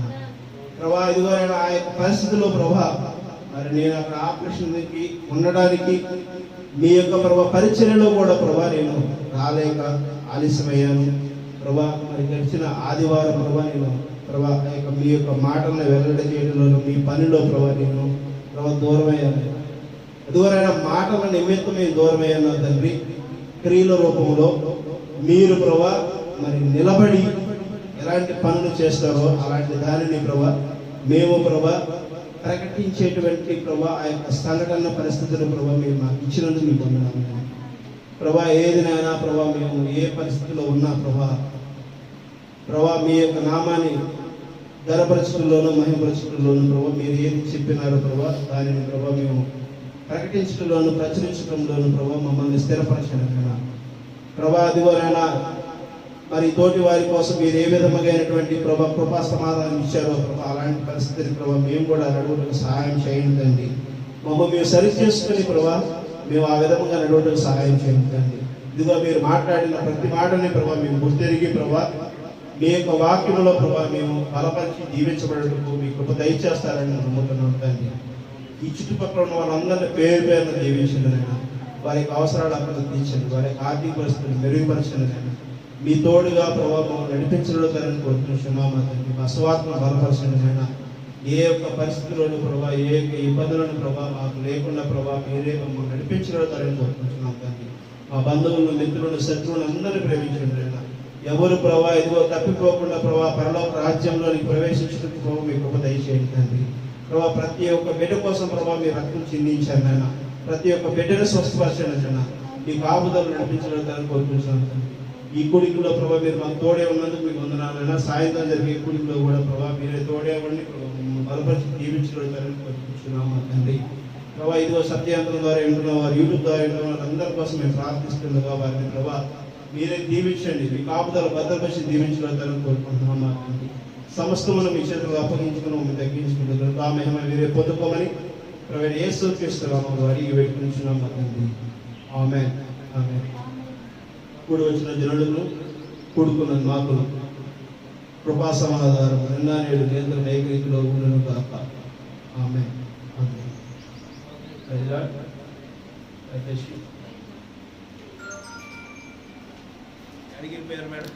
Speaker 2: ప్రభా. ఇదిగోనైనా ఆ యొక్క పరిస్థితిలో ప్రభా మరి నేను అక్కడ ఆపరేషన్కి ఉండడానికి మీ యొక్క ప్రభా పరిచర్యలో కూడా ప్రభా నేను రాలేక ఆలస్యమయ్యాను ప్రభా. మరి గడిచిన ఆదివారం ప్రభా నేను ప్రభా మీ యొక్క మాటలను వెల్లడి చేయడంలో మీ పనిలో ప్రభా నేను ప్రభా దూరమయ్యాను. ఎదువరైనా మాటల నిమిత్తం మేము దూరమయ్యాను తండ్రి. క్రియల రూపంలో మీరు ప్రభా మరి నిలబడి ఎలాంటి పనులు చేస్తారో అలాంటి దానిని ప్రభా మేము ప్రభా ప్రకటించేటువంటి ప్రభా ఆ యొక్క సంఘటన పరిస్థితులు ప్రభా మీరు మాకు ఇచ్చినందుకు మీకు వందనాలు ప్రభా. ఏదినైనా ప్రభా మేము ఏ పరిస్థితిలో ఉన్నా ప్రభా మీ యొక్క నామాన్ని ఘనపరచడంలోనూ మహిమపరచడంలోనూ ప్రభా మీరు ఏది చెప్పినారో ప్రభా దానిని ప్రభా మేము ప్రకటించడంలోను ప్రచురించడంలోను ప్రభా మమ్మల్ని స్థిరపరచడం ప్రభా. అదిగోనైనా మరి తోటి వారి కోసం మీరు ఏ విధమైనటువంటి ప్రభా కృపా సమాధానం ఇచ్చారో ప్రభా అలాంటి పరిస్థితిని ప్రభా మేము కూడా నడవడానికి సహాయం చేయండి. మమ్మల్ని మేము సరి చేసుకుని ప్రభా మేము ఆ విధంగా నడవడానికి సహాయం చేయండి. ఇదిగో మీరు మాట్లాడిన ప్రతి మాటని ప్రభా మేము గుర్తెరిగి ప్రభా మీ యొక్క వాక్యంలో ప్రభా మేము బలపరిచి దీవించబడటకు మీ కృప దయచేస్తారని నమ్ముతున్నాం తండ్రి. ఈ చుట్టుపక్కల ఉన్న వాళ్ళందరినీ పేరున దీవించండి. వారికి అవసరాలు అక్కడ తీర్చండి. వారి యొక్క ఆర్థిక పరిస్థితులు మెరుగుపరచండి. మీ తోడుగా ప్రభావం నడిపించడంలో తనని కోరుతున్నామా తండ్రి. మా స్వార్థం బలపరచండి అయినా ఏ యొక్క పరిస్థితులను ప్రభా ఏ యొక్క ఇబ్బందులను ప్రభా మాకు లేకుండా ప్రభా మీరే మమ్మల్ని నడిపించడంలో తనని కోరుకుంటున్నాం తండ్రి. మా బంధువులను మిత్రులను శత్రువులను అందరినీ ప్రేమించండి అయినా ఎవరు ప్రభా ఇదిగో తప్పిపోకుండా ప్రభా పరలోక రాజ్యంలోనికి ప్రవేశించడానికి ప్రభావ మీ కృప దయచేయండి తండ్రి. ప్రభా ప్రతి ఒక్క బిడ్డ కోసం ప్రభావ మీరు రక్తం చిందించారు అయినా ప్రతి ఒక్క బిడ్డను స్వస్థపరచండి అయినా మీ కాపుదలు నడిపించడం తనని కోరుకుంటున్నాం తండ్రి. ఈ కూడికలో ప్రభా మీరు మాకు తోడే ఉన్నందుకు మీకు వందనాలైనా సాయంత్రం జరిగే కూడికలో కూడా ప్రభా మీరే తోడే ఉండి బలపరిచి దీవించడం తనని కోరుకుంటున్నాము తండ్రి. ప్రభా ఇదిగో సత్యాంతరం ద్వారా వింటున్న వారు యూట్యూబ్ ద్వారా వింటున్న వారు అందరి కోసం మేము ప్రార్థిస్తుండగా వారిని ప్రభా మీరే దీవించండి. మీ కాపుదలు భద్రపరిచి దీవించడం తనని కోరుకుంటున్నాము తండ్రి. సమస్తమును మీ చేతులు అప్పగించుకుని మేము తగ్గించుకుంటున్నాం. ఆ మహిమ మీరే పొందుకోమని ప్రవేశ యేసు క్రీస్తునామములో అడిగి పెట్టుకుంటున్నాము తండ్రి. ఆమేన్. ఆమేన్. కూడి వచ్చిన జనులను కూడుకున్న మాకు కృపా సమాధానం నిన్న నేడు నిరంతరం ఏకరీతిలో ఉండను కాక. ఆమేన్. ఆమేన్. అడిగిన పేరు మేడం.